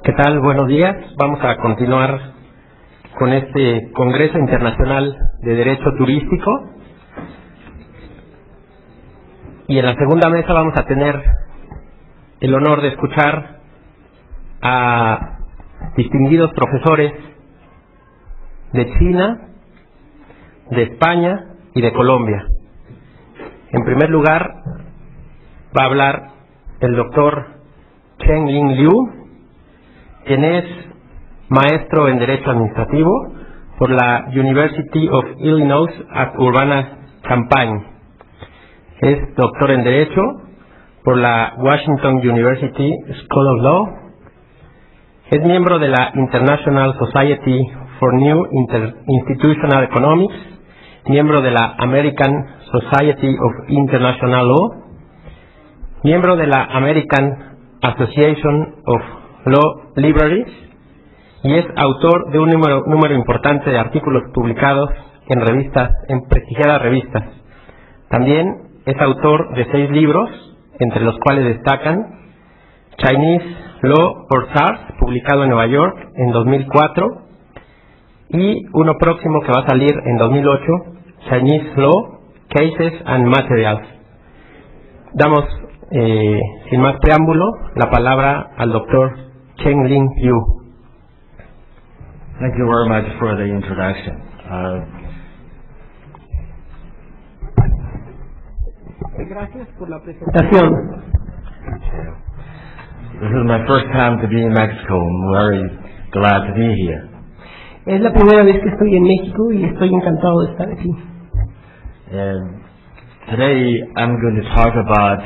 ¿Qué tal? Buenos días. Vamos a continuar con este Congreso Internacional de Derecho Turístico. Y en la segunda mesa vamos a tener el honor de escuchar a distinguidos profesores de China, de España y de Colombia. En primer lugar, va a hablar el doctor Cheng-Lin Liu, quien es maestro en Derecho Administrativo por la University of Illinois at Urbana-Champaign. Es doctor en Derecho por la Washington University School of Law. Es miembro de la International Society for New Institutional Economics, miembro de la American Society of International Law, miembro de la American Association of Law Libraries, y es autor de un número importante de artículos publicados en prestigiadas revistas. También es autor de 6 libros, entre los cuales destacan Chinese Law for SARS, publicado en Nueva York en 2004, y uno próximo que va a salir en 2008, Chinese Law, Cases and Materials. Damos, sin más preámbulo, la palabra al doctor Cheng-Lin Liu. Thank you very much for the introduction. Gracias por la presentación. This is my first time to be in Mexico. I'm very glad to be here. Es la primera vez que estoy en México y estoy encantado de estar aquí. And today I'm going to talk about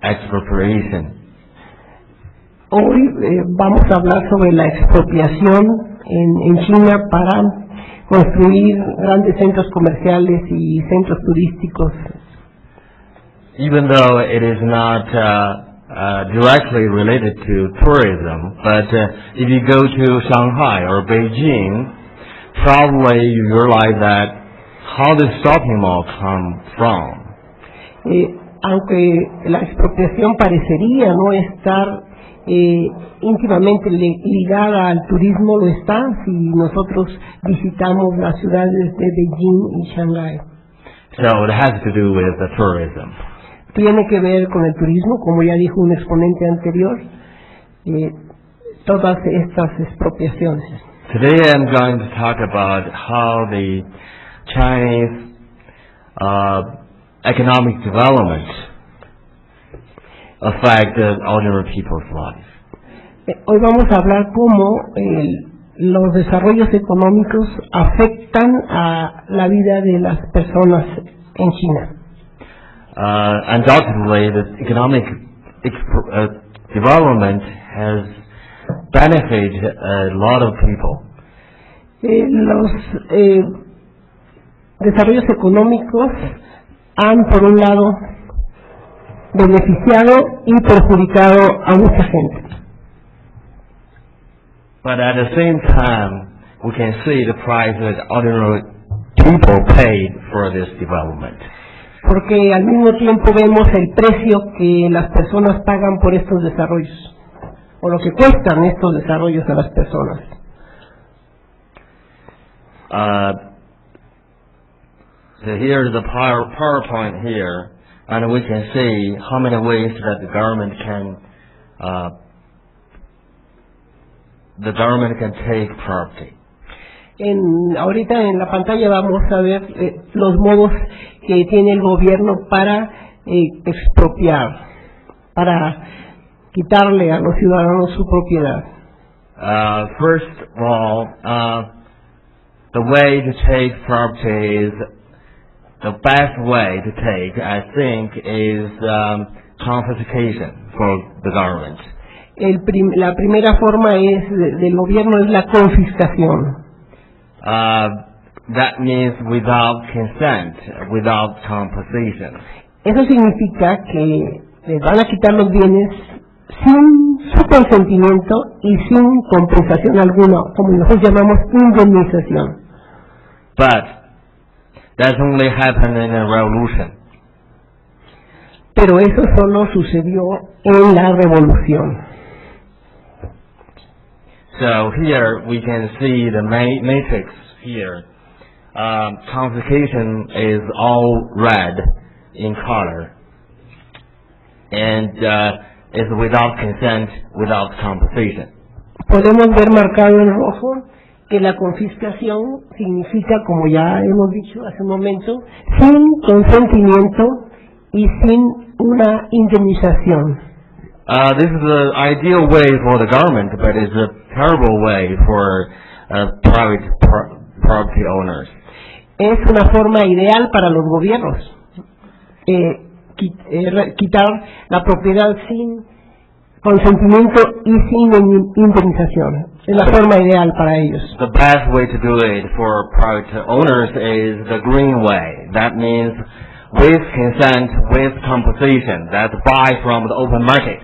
expropriation. Hoy vamos a hablar sobre la expropiación en China para construir grandes centros comerciales y centros turísticos. Even though it is not directly related to tourism, but if you go to Shanghai or Beijing, probably you realize that how the shopping mall come from. Aunque la expropiación parecería no estar íntimamente ligada al turismo, lo está si nosotros visitamos las ciudades de Beijing y Shanghái. So it has to do with the tourism. Tiene que ver con el turismo, como ya dijo un exponente anterior, todas estas expropiaciones. Today I'm going to talk about how the Chinese economic development affect the ordinary people's life. Hoy vamos a hablar cómo los desarrollos económicos afectan a la vida de las personas en China. Undoubtedly, the economic development has benefited a lot of people. Los desarrollos económicos han, por un lado, beneficiado y perjudicado a mucha gente. But at the same time, we can see the price that ordinary people paid for this development. Porque al mismo tiempo vemos el precio que las personas pagan por estos desarrollos, o lo que cuestan estos desarrollos a las personas. So here's the PowerPoint here, and we can see how many ways that the government can take property. Ahorita en la pantalla vamos a ver los modos que tiene el gobierno para expropiar, para quitarle a los ciudadanos su propiedad. First of all, the way to take property is the best way to take, I think, is confiscation for the government. La primera forma del gobierno es la confiscación. That means without consent, without compensation. Eso significa que les van a quitar los bienes sin su consentimiento y sin compensación alguna, como nosotros llamamos indemnización. But that only happened in a revolution. Pero eso solo sucedió en la revolución. So here we can see the matrix here. Confiscation is all red in color, and is without consent, without compensation. Podemos ver marcado en rojo que la confiscación significa, como ya hemos dicho hace un momento, sin consentimiento y sin una indemnización. This is the ideal way for the government, but it's a terrible way for private property owners. Es una forma ideal para los gobiernos, quitar la propiedad sin consentimiento y sin indemnización. Es la forma ideal para ellos. The best way to do it for private owners is the green way. That means with consent, with compensation. That's buy from the open market.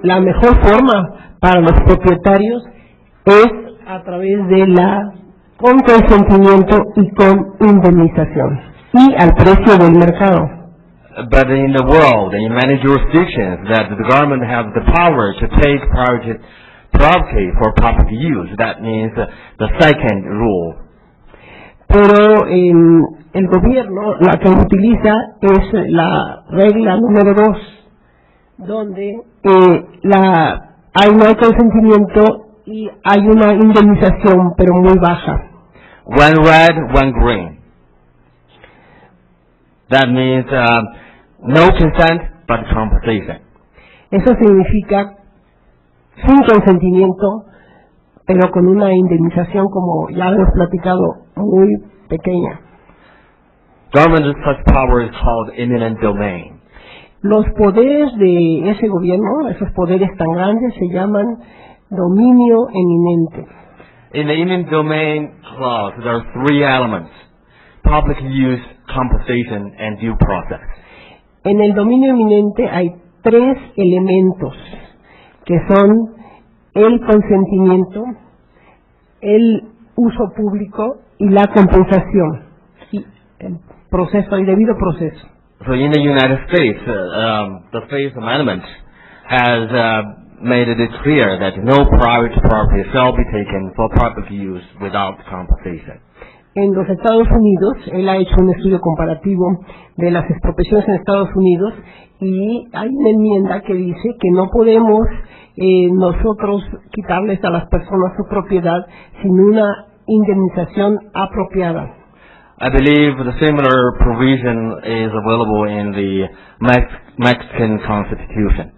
La mejor forma para los propietarios es a través de con consentimiento y con indemnización y al precio del mercado. But in the world, in many jurisdictions, that the government has the power to take private property for public use. That means the second rule. Pero el gobierno la que utiliza es la regla número 2, donde no hay consentimiento y hay una indemnización, pero muy baja. One red, one green. That means no consent, but compensation. Eso significa sin consentimiento, pero con una indemnización, como ya hemos platicado, muy pequeña. Government such power is called eminent domain. Los poderes de ese gobierno, esos poderes tan grandes, se llaman dominio eminente. In the eminent domain clause, there are 3 elements: public use, compensation, and due process. En el dominio eminente hay 3 elementos, que son el consentimiento, el uso público y la compensación, y el proceso, el debido proceso. So in the United States, the Fifth Amendment has made it clear that no private property shall be taken for public use without compensation. En los Estados Unidos, él ha hecho un estudio comparativo de las expropiaciones en Estados Unidos y hay una enmienda que dice que no podemos nosotros quitarles a las personas su propiedad sin una indemnización apropiada. I believe the similar provision is available in the Mexican Constitution.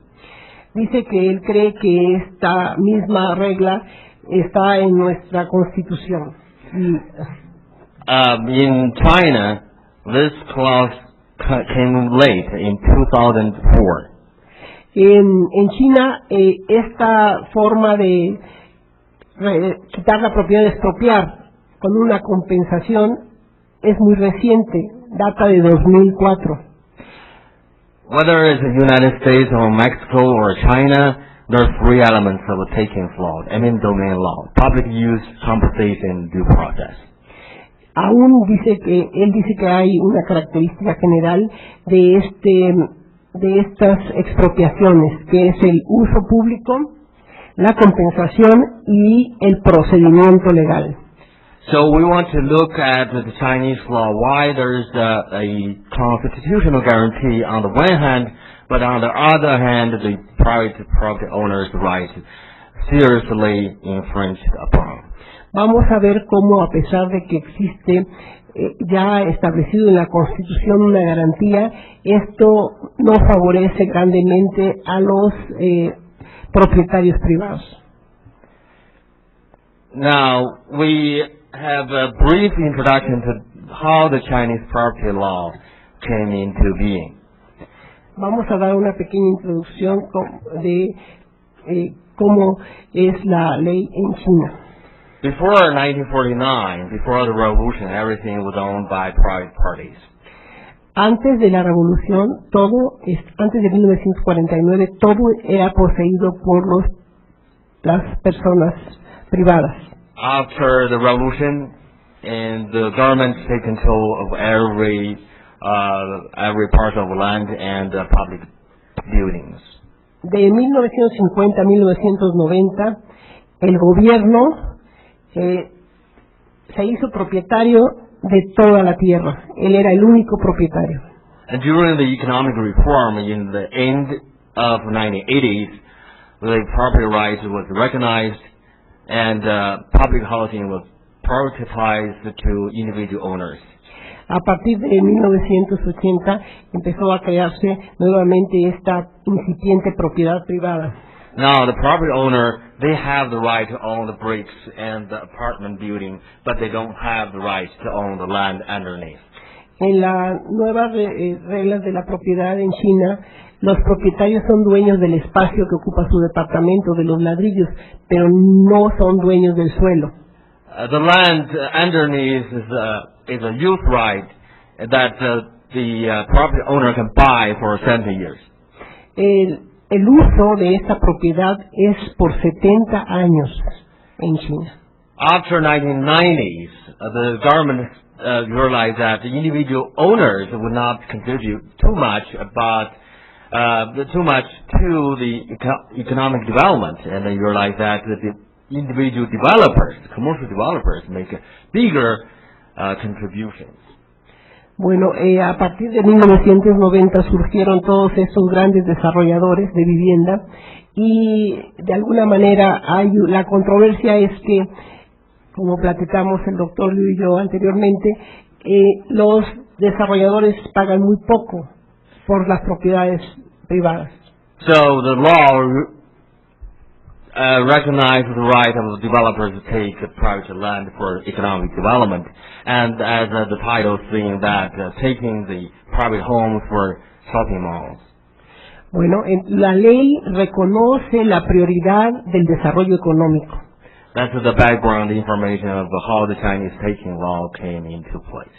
Dice que él cree que esta misma regla está en nuestra Constitución. In China, this clause came late in 2004. En China, esta forma de quitar la propiedad, de expropiar con una compensación, es muy reciente, data de 2004. Whether it's the United States or Mexico or China, there are 3 elements of a taking law, eminent domain law: public use, compensation, due process. Él dice que hay una característica general de estas expropiaciones, que es el uso público, la compensación y el procedimiento legal. So we want to look at the Chinese law, why there's a constitutional guarantee on the one hand, but on the other hand, the private property owner's right seriously infringed upon. Vamos a ver cómo, a pesar de que existe ya establecido en la Constitución una garantía, esto no favorece grandemente a los propietarios privados. Now, we have a brief introduction to how the Chinese property law came into being. Vamos a dar una pequeña introducción de cómo es la ley en China. Before 1949, before the revolution, everything was owned by private parties. Antes de la revolución, antes de 1949, todo era poseído por las personas privadas. After the revolution, and the government take control of every part of land and public buildings. De 1950 a 1990, el gobierno se hizo propietario de toda la tierra. Él era el único propietario. And during the economic reform in the end of 1980s, the property rights was recognized and public housing was privatized to individual owners. A partir de 1980 empezó a crearse nuevamente esta incipiente propiedad privada. Now the property owner, they have the right to own the bricks and the apartment building, but they don't have the right to own the land underneath. En las nuevas reglas de la propiedad en China, los propietarios son dueños del espacio que ocupa su departamento, de los ladrillos, pero no son dueños del suelo. The land underneath is a use right that the property owner can buy for 70 years. El uso de esta propiedad es por 70 años en China. After 1990s, the government realized that the individual owners would not contribute too much to the economic development, and they realized that the individual developers, commercial developers, make bigger contributions. Bueno, a partir de 1990 surgieron todos estos grandes desarrolladores de vivienda y de alguna manera la controversia es que, como platicamos el doctor Liu y yo anteriormente, los desarrolladores pagan muy poco por las propiedades privadas. So the law recognizes the right of the developers to take private land for economic development, and as the title saying that taking the private homes for shopping malls. Bueno, la ley reconoce la prioridad del desarrollo económico. That's the background information of how the Chinese taking law came into place.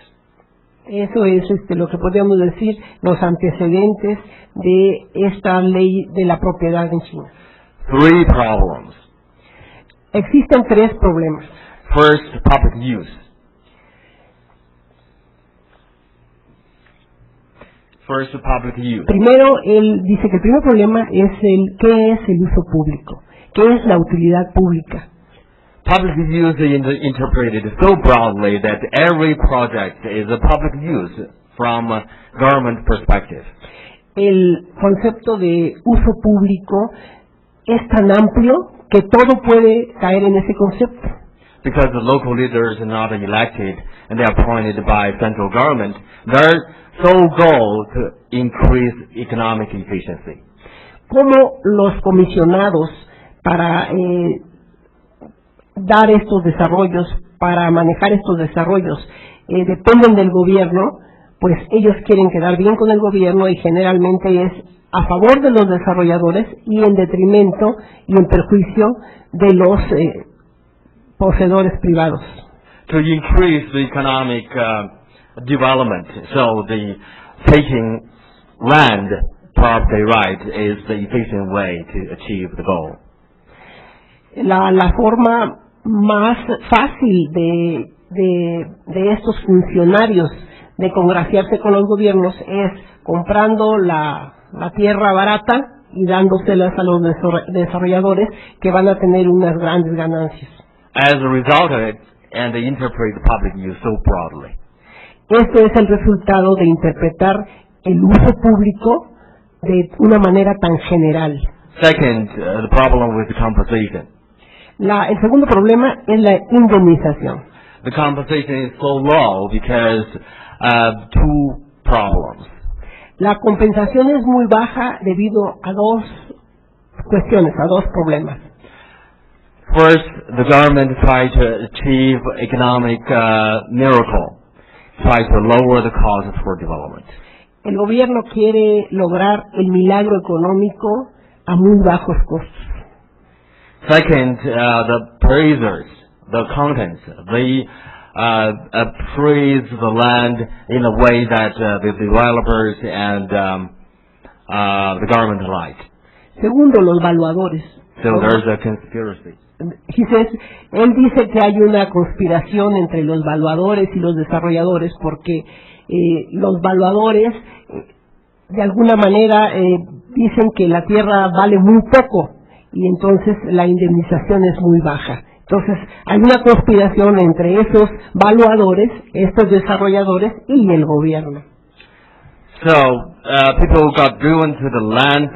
Eso es lo que podríamos decir, los antecedentes de esta ley de la propiedad en China. 3 problems. Existen 3 problemas. First, public use. Primero, él dice que el primer problema es ¿qué es el uso público? ¿Qué es la utilidad pública? Public use is interpreted so broadly that every project is a public use from a government perspective. El concepto de uso público es tan amplio que todo puede caer en ese concepto. Because the local leaders are not elected and they are appointed by central government, their sole goal to increase economic efficiency. Como los comisionados para dar estos desarrollos, para manejar estos desarrollos, dependen del gobierno, pues ellos quieren quedar bien con el gobierno y generalmente es a favor de los desarrolladores y en detrimento y en perjuicio de los poseedores privados. To increase the economic development, so the taking land property right is the efficient way to achieve the goal. La forma más fácil de estos funcionarios de congraciarse con los gobiernos es comprando la tierra barata y dándoselas a los desarrolladores que van a tener unas grandes ganancias. As a result of it, and they interpret the public use so broadly. Esto es el resultado de interpretar el uso público de una manera tan general. Second, the problem with the compensation. El segundo problema es la indemnización. The compensation is so low because of 2 problems. La compensación es muy baja debido a 2 cuestiones, a 2 problemas. First, the government tried to achieve economic miracle, tried to lower the costs for development. El gobierno quiere lograr el milagro económico a muy bajos costos. Second, the appraisers, the accountants, they appraise the land in a way that the developers and the government like. Segundo, los valuadores. So there's a conspiracy. Él dice que hay una conspiración entre los valuadores y los desarrolladores porque los valuadores de alguna manera dicen que la tierra vale muy poco y entonces la indemnización es muy baja. Entonces hay una conspiración entre esos valuadores, estos desarrolladores y el gobierno. So people got driven to the land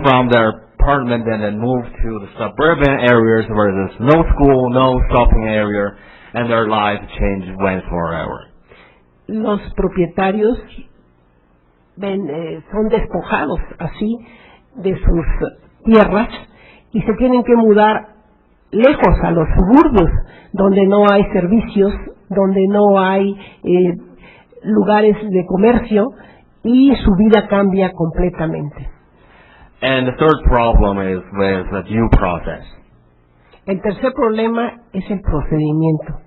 from their apartment and then moved to the suburban areas where there's no school, no shopping area, and their lives changed once forever. Los propietarios son despojados así de sus tierras y se tienen que mudar lejos a los suburbios, donde no hay servicios, donde no hay lugares de comercio, y su vida cambia completamente. And the third problem is with the due process. El tercer problema es el procedimiento.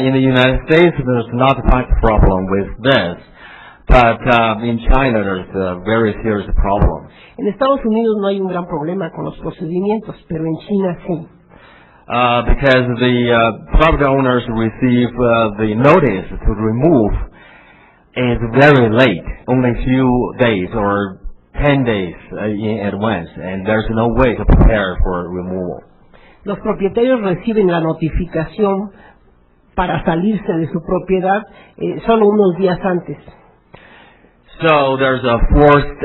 In the United States, there's not much problem with this, but in China, there's a very serious problem. En Estados Unidos no hay un gran problema con los procedimientos, pero en China sí. Because the property owners receive the notice to remove is very late, only few days or 10 days in advance, and there's no way to prepare for removal. Los propietarios reciben la notificación para salirse de su propiedad solo unos días antes. So there's a forced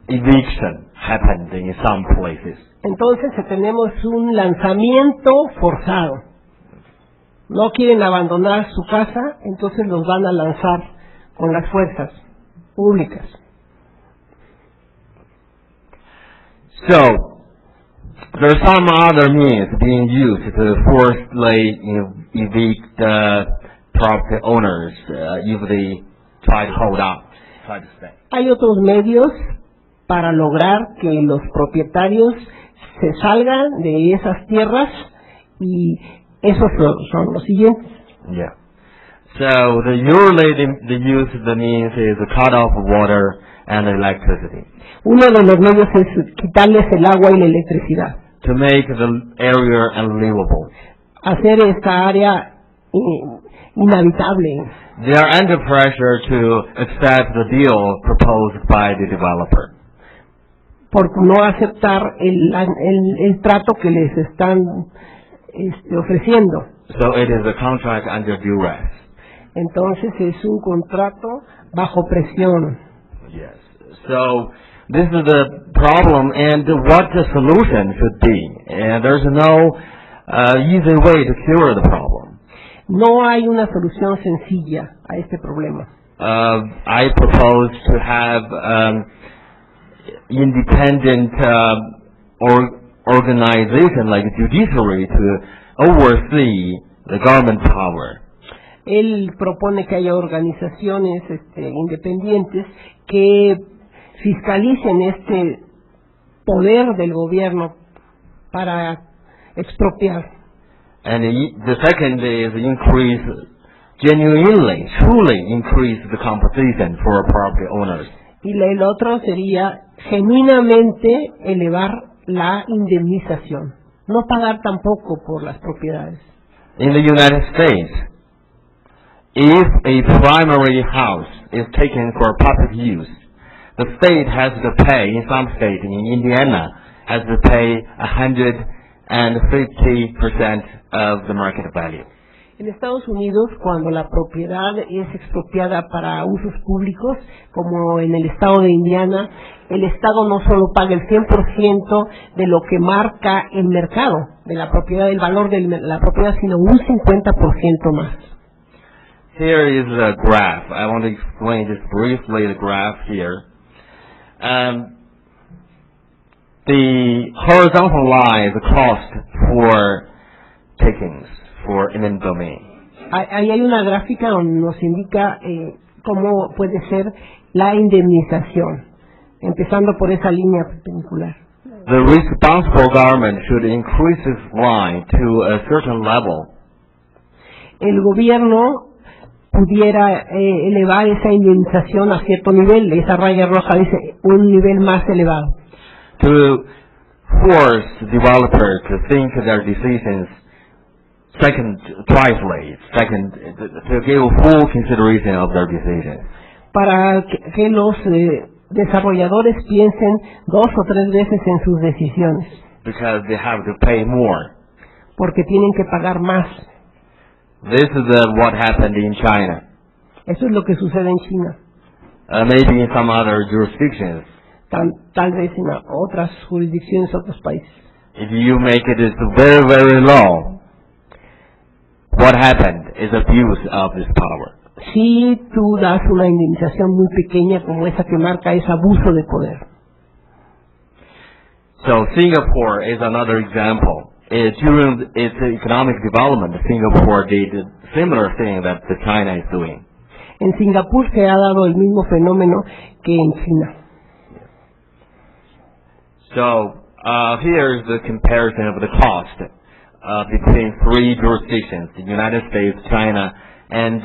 eviction happened in some places. Entonces tenemos un lanzamiento forzado. No quieren abandonar su casa, entonces los van a lanzar con las fuerzas públicas. So there's some other means being used to forcibly evict property owners if they try to hold out, try to stay. Hay otros medios para lograr que los propietarios se salgan de esas tierras, y esos son los siguientes. Yeah. So usually the use of the means is the cut off of water and electricity. Uno de los medios es quitarles el agua y la electricidad. To make the area unlivable. Hacer esta área inhabitable. They are under pressure to accept the deal proposed by the developer. Por no aceptar el trato que les están ofreciendo. So it is a contract under duress. Entonces es un contrato bajo presión. Yes. So this is the problem, and what the solution should be. And there's no easy way to cure the problem. No hay una solución sencilla a este problema. I propose to have independent organization like judiciary to oversee the government power. Él propone que haya organizaciones independientes que fiscalicen este poder del gobierno para expropiar. And the second is truly increase the compensation for property owners. Y el otro sería genuinamente elevar la indemnización, no pagar tampoco por las propiedades. In the United States, if a primary house is taken for public use, the state has to pay, in some states, in Indiana, has to pay 150% of the market value. En Estados Unidos, cuando la propiedad es expropiada para usos públicos, como en el estado de Indiana, el estado no solo paga el 100% de lo que marca el mercado de la propiedad, el valor de la propiedad, sino un 50% más. Here is a graph. I want to explain just briefly the graph here. The horizontal line is the cost for takings for eminent domain. Ahí hay una gráfica donde nos indica cómo puede ser la indemnización, empezando por esa línea perpendicular. The responsible government should increase this line to a certain level. El gobierno pudiera elevar esa indemnización a cierto nivel, esa raya roja dice un nivel más elevado. To force developers to think their decisions to give full consideration of their decisions. Para que los desarrolladores piensen 2 o 3 veces en sus decisiones, because they have to pay more. porque tienen que pagar más. This is what happened in China. Eso es lo que sucede en China, Maybe in some other jurisdictions. tal vez en otras jurisdicciones, otros países. If you make it very, very low, what happened is abuse of this power. Si tú das una indemnización muy pequeña como esa que marca, es abuso de poder. So Singapore is another example. During its economic development, Singapore did a similar thing that China is doing. En Singapur se ha dado el mismo fenómeno que en China. So here's the comparison of the cost between 3 jurisdictions: the United States, China, and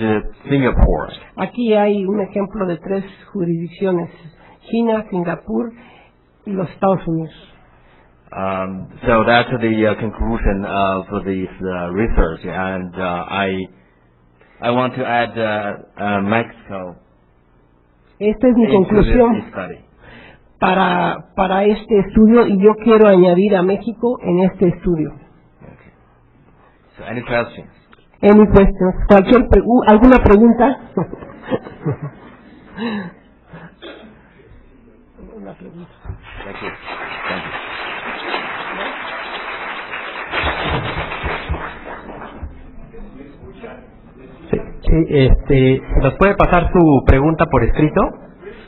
Singapore. Aquí hay un ejemplo de 3 jurisdicciones: China, Singapur y los Estados Unidos. So that's the conclusion of this research, and I want to add Mexico Esta es mi into conclusión this study. para este estudio, y yo quiero añadir a México en este estudio. So any questions? Any questions? ¿Alguna pregunta? Una pregunta. Thank you. Thank you. Sí, ¿nos puede pasar su pregunta por escrito?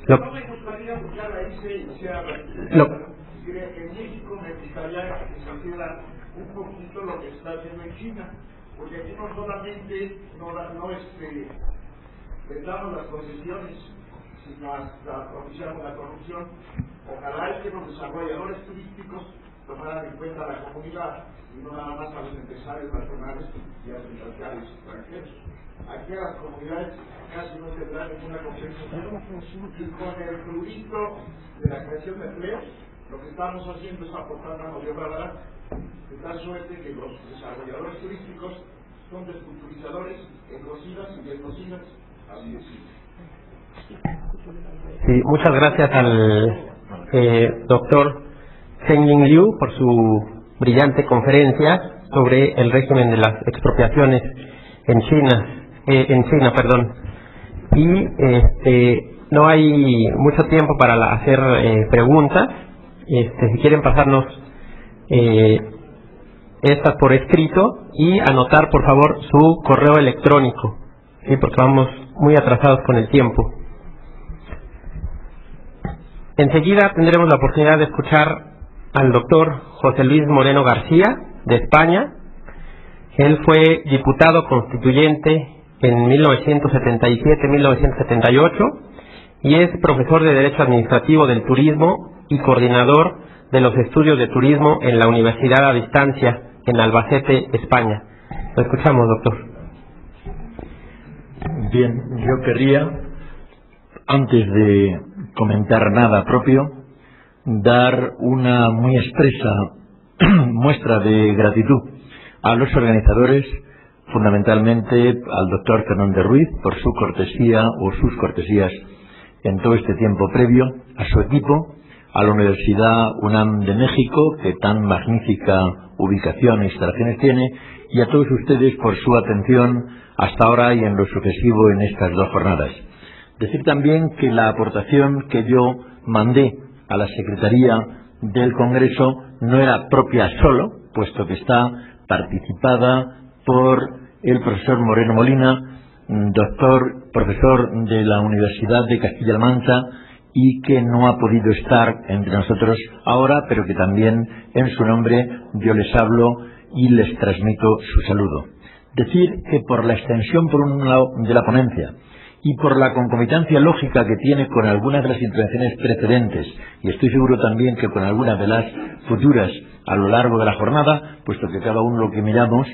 No me gustaría, ya la hice y sea en México me gustaría que se hiciera un poquito lo que está haciendo en China, porque aquí no solamente vendamos las concesiones, sino hasta propiciamos la corrupción. Ojalá que los desarrolladores turísticos tomaran en cuenta a la comunidad y no nada más a los empresarios nacionales y a los empresarios extranjeros. Aquí a las comunidades casi no tendrán ninguna compensación, y con el prurito de la creación de empleos, lo que estamos haciendo es aportar mano de obra barata, de tal suerte que los desarrolladores turísticos son desculturizadores, ecocidas y descocidas, así de simple. Sí, muchas gracias al doctor Zhengying Liu por su brillante conferencia sobre el régimen de las expropiaciones en China. Y no hay mucho tiempo para hacer preguntas. Si quieren pasarnos estas por escrito y anotar por favor su correo electrónico, ¿sí? Porque vamos muy atrasados con el tiempo. Enseguida tendremos la oportunidad de escuchar al doctor José Luis Moreno García, de España. Él fue diputado constituyente en 1977-1978 y es profesor de Derecho Administrativo del Turismo y coordinador de los estudios de turismo en la Universidad a Distancia en Albacete, España. Lo escuchamos, doctor. Bien, yo querría, antes de comentar nada propio, dar una muy expresa muestra de gratitud a los organizadores, fundamentalmente al doctor Fernández Ruiz por su cortesía o sus cortesías en todo este tiempo previo, a su equipo, a la Universidad UNAM de México, que tan magnífica ubicación e instalaciones tiene, y a todos ustedes por su atención hasta ahora y en lo sucesivo en estas 2 jornadas. Decir también que la aportación que yo mandé a la Secretaría del Congreso no era propia solo, puesto que está participada por el profesor Moreno Molina, profesor de la Universidad de Castilla-La Mancha, y que no ha podido estar entre nosotros ahora, pero que también en su nombre yo les hablo y les transmito su saludo. Decir que por la extensión, por un lado, de la ponencia y por la concomitancia lógica que tiene con algunas de las intervenciones precedentes, y estoy seguro también que con algunas de las futuras a lo largo de la jornada, puesto que cada uno lo que miramos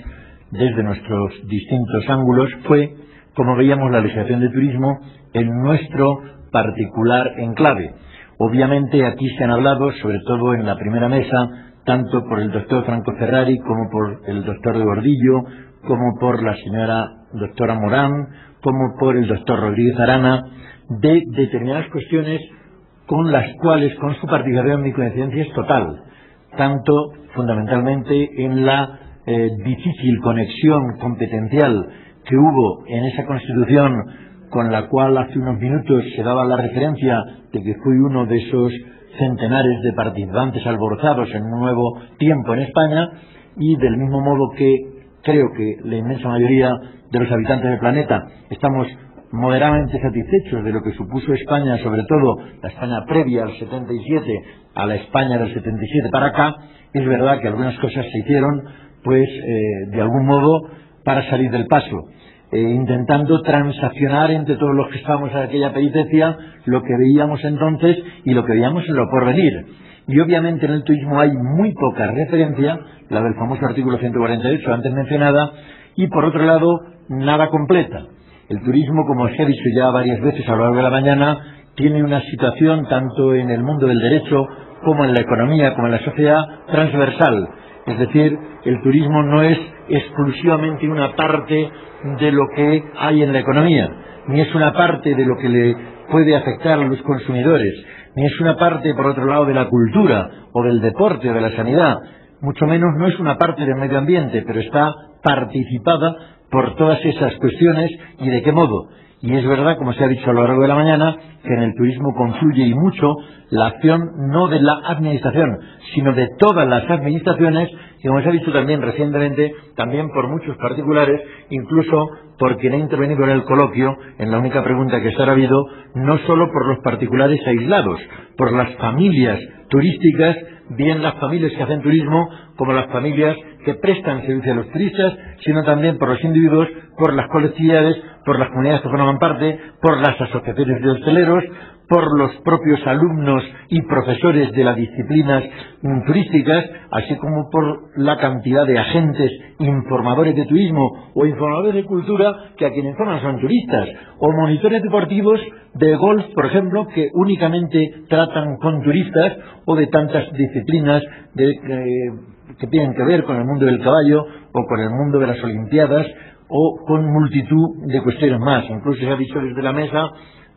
desde nuestros distintos ángulos fue cómo veíamos la legislación de turismo en nuestro particular enclave. Obviamente aquí se han hablado, sobre todo en la primera mesa, tanto por el doctor Franco Ferrari como por el doctor de Gordillo, como por la señora doctora Morán, como por el doctor Rodríguez Arana, de determinadas cuestiones con las cuales, con su participación, mi coincidencia es total, tanto fundamentalmente en la difícil conexión competencial que hubo en esa Constitución, con la cual hace unos minutos se daba la referencia de que fui uno de esos centenares de participantes alborozados en un nuevo tiempo en España, y del mismo modo que creo que la inmensa mayoría de los habitantes del planeta estamos moderadamente satisfechos de lo que supuso España, sobre todo la España previa al 77 a la España del 77 para acá. Es verdad que algunas cosas se hicieron pues de algún modo para salir del paso, intentando transaccionar entre todos los que estábamos en aquella peripecia lo que veíamos entonces y lo que veíamos en lo porvenir. Y obviamente en el turismo hay muy poca referencia, la del famoso artículo 148 antes mencionada, y por otro lado nada completa. El turismo, como se ha dicho ya varias veces a lo largo de la mañana, tiene una situación tanto en el mundo del derecho como en la economía, como en la sociedad, transversal. Es decir, el turismo no es exclusivamente una parte de lo que hay en la economía, ni es una parte de lo que le puede afectar a los consumidores, ni es una parte, por otro lado, de la cultura o del deporte o de la sanidad, mucho menos no es una parte del medio ambiente, pero está participada por todas esas cuestiones. ¿Y de qué modo? Y es verdad, como se ha dicho a lo largo de la mañana, que en el turismo confluye y mucho la acción no de la administración, sino de todas las administraciones, y como se ha dicho también recientemente, también por muchos particulares, incluso por quien ha intervenido en el coloquio, en la única pregunta que se ha habido, no solo por los particulares aislados, por las familias turísticas, bien las familias que hacen turismo, como las familias que prestan servicio a los turistas, sino también por los individuos, por las colectividades, por las comunidades que forman parte, por las asociaciones de hosteleros, por los propios alumnos y profesores de las disciplinas turísticas, así como por la cantidad de agentes informadores de turismo o informadores de cultura que a quienes informan son turistas, o monitores deportivos de golf, por ejemplo, que únicamente tratan con turistas, o de tantas disciplinas que tienen que ver con el mundo del caballo o con el mundo de las olimpiadas o con multitud de cuestiones más. Incluso se ha dicho desde la mesa,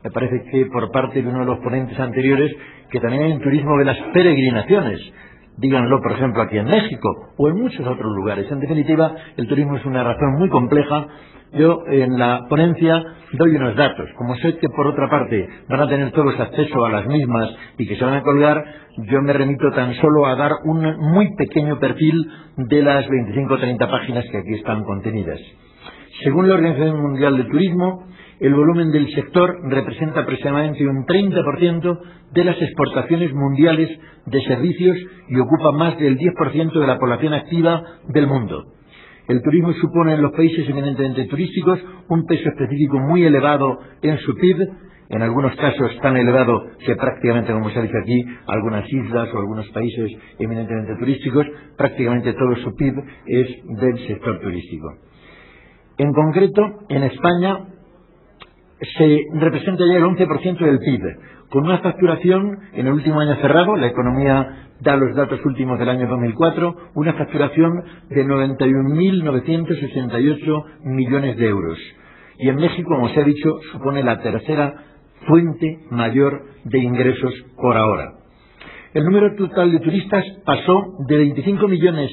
me parece que por parte de uno de los ponentes anteriores, que también hay un turismo de las peregrinaciones. Díganlo, por ejemplo, aquí en México o en muchos otros lugares. En definitiva, el turismo es una razón muy compleja. Yo en la ponencia doy unos datos. Como sé que por otra parte van a tener todos acceso a las mismas y que se van a colgar, yo me remito tan solo a dar un muy pequeño perfil de las 25 o 30 páginas que aquí están contenidas. Según la Organización Mundial del Turismo, el volumen del sector representa aproximadamente un 30% de las exportaciones mundiales de servicios y ocupa más del 10% de la población activa del mundo. El turismo supone en los países eminentemente turísticos un peso específico muy elevado en su PIB, en algunos casos tan elevado que prácticamente, como se ha dicho aquí, algunas islas o algunos países eminentemente turísticos, prácticamente todo su PIB es del sector turístico. En concreto, en España se representa ya el 11% del PIB, con una facturación en el último año cerrado, la economía da los datos últimos del año 2004, una facturación de 91.968 millones de euros. Y en México, como se ha dicho, supone la tercera fuente mayor de ingresos por ahora. El número total de turistas pasó de 25 millones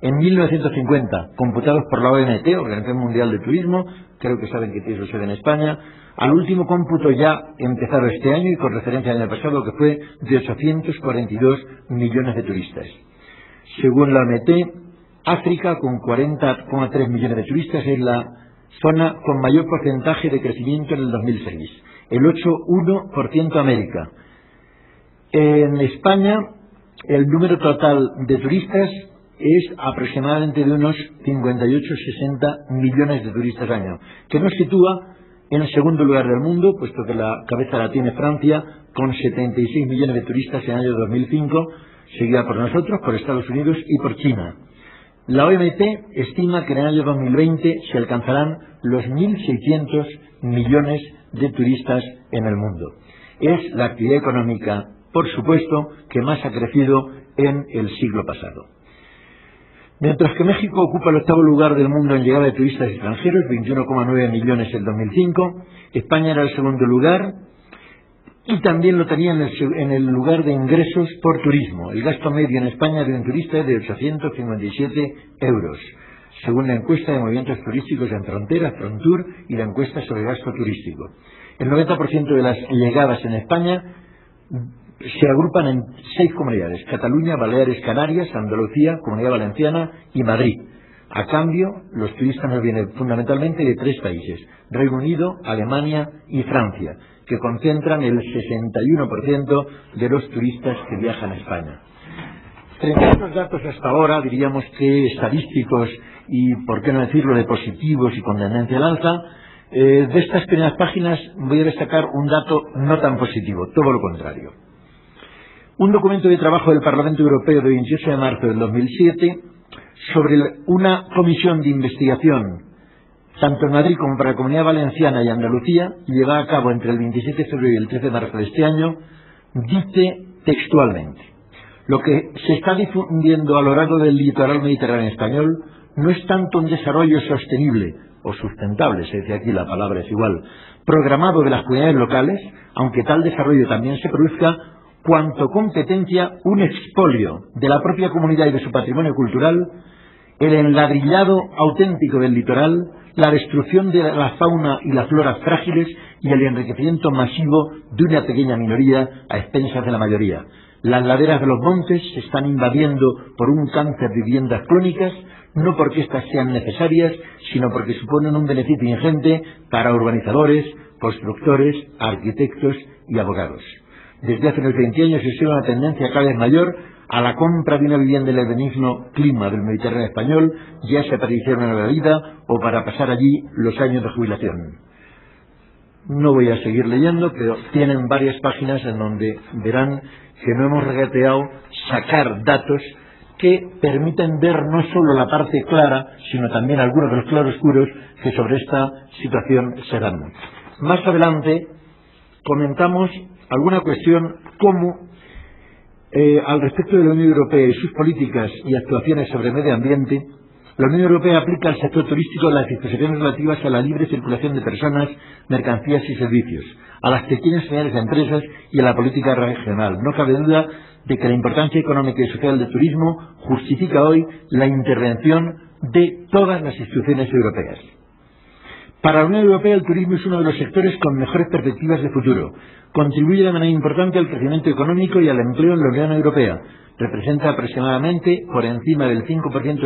en 1950, computados por la OMT, Organización Mundial de Turismo, creo que saben que tiene su sede en España, al último cómputo ya empezado este año y con referencia al año pasado, que fue de 842 millones de turistas. Según la OMT, África, con 40,3 millones de turistas, es la zona con mayor porcentaje de crecimiento en el 2006, el 8,1% América. En España, el número total de turistas es aproximadamente de unos 58-60 millones de turistas al año, que nos sitúa en el segundo lugar del mundo, puesto que la cabeza la tiene Francia, con 76 millones de turistas en el año 2005, seguida por nosotros, por Estados Unidos y por China. La OMT estima que en el año 2020 se alcanzarán los 1.600 millones de turistas en el mundo. Es la actividad económica, por supuesto, que más ha crecido en el siglo pasado. Mientras que México ocupa el octavo lugar del mundo en llegada de turistas extranjeros, 21,9 millones en 2005, España era el segundo lugar y también lo tenía en el lugar de ingresos por turismo. El gasto medio en España de un turista es de 857 euros, según la encuesta de movimientos turísticos en frontera, Frontur, y la encuesta sobre gasto turístico. El 90% de las llegadas en España se agrupan en 6 comunidades: Cataluña, Baleares, Canarias, Andalucía, Comunidad Valenciana y Madrid. A cambio, los turistas nos vienen fundamentalmente de 3 países: Reino Unido, Alemania y Francia, que concentran el 61% de los turistas que viajan a España. Frente a estos datos hasta ahora, diríamos que estadísticos y, por qué no decirlo, de positivos y con tendencia al alza, de estas primeras páginas voy a destacar un dato no tan positivo, todo lo contrario. Un documento de trabajo del Parlamento Europeo de 28 de marzo del 2007 sobre una comisión de investigación, tanto en Madrid como para la Comunidad Valenciana y Andalucía, llevada a cabo entre el 27 de febrero y el 13 de marzo de este año, dice textualmente: lo que se está difundiendo a lo largo del litoral mediterráneo español no es tanto un desarrollo sostenible o sustentable, se dice aquí, la palabra es igual, programado de las comunidades locales, aunque tal desarrollo también se produzca, cuanto competencia un expolio de la propia comunidad y de su patrimonio cultural, el enladrillado auténtico del litoral, la destrucción de la fauna y la flora frágiles y el enriquecimiento masivo de una pequeña minoría a expensas de la mayoría. Las laderas de los montes se están invadiendo por un cáncer de viviendas crónicas, no porque éstas sean necesarias, sino porque suponen un beneficio ingente para urbanizadores, constructores, arquitectos y abogados. Desde hace unos 20 años se observa una tendencia cada vez mayor a la compra de una vivienda en el benigno clima del Mediterráneo español, ya sea para iniciar una nueva vida o para pasar allí los años de jubilación. No voy a seguir leyendo, pero tienen varias páginas en donde verán que no hemos regateado sacar datos que permiten ver no solo la parte clara, sino también algunos de los claroscuros que sobre esta situación se dan. Más adelante comentamos alguna cuestión como al respecto de la Unión Europea y sus políticas y actuaciones sobre medio ambiente. La Unión Europea aplica al sector turístico las disposiciones relativas a la libre circulación de personas, mercancías y servicios, a las pequeñas y medianas empresas y a la política regional. No cabe duda de que la importancia económica y social del turismo justifica hoy la intervención de todas las instituciones europeas. Para la Unión Europea el turismo es uno de los sectores con mejores perspectivas de futuro. Contribuye de manera importante al crecimiento económico y al empleo en la Unión Europea. Representa aproximadamente por encima del 5%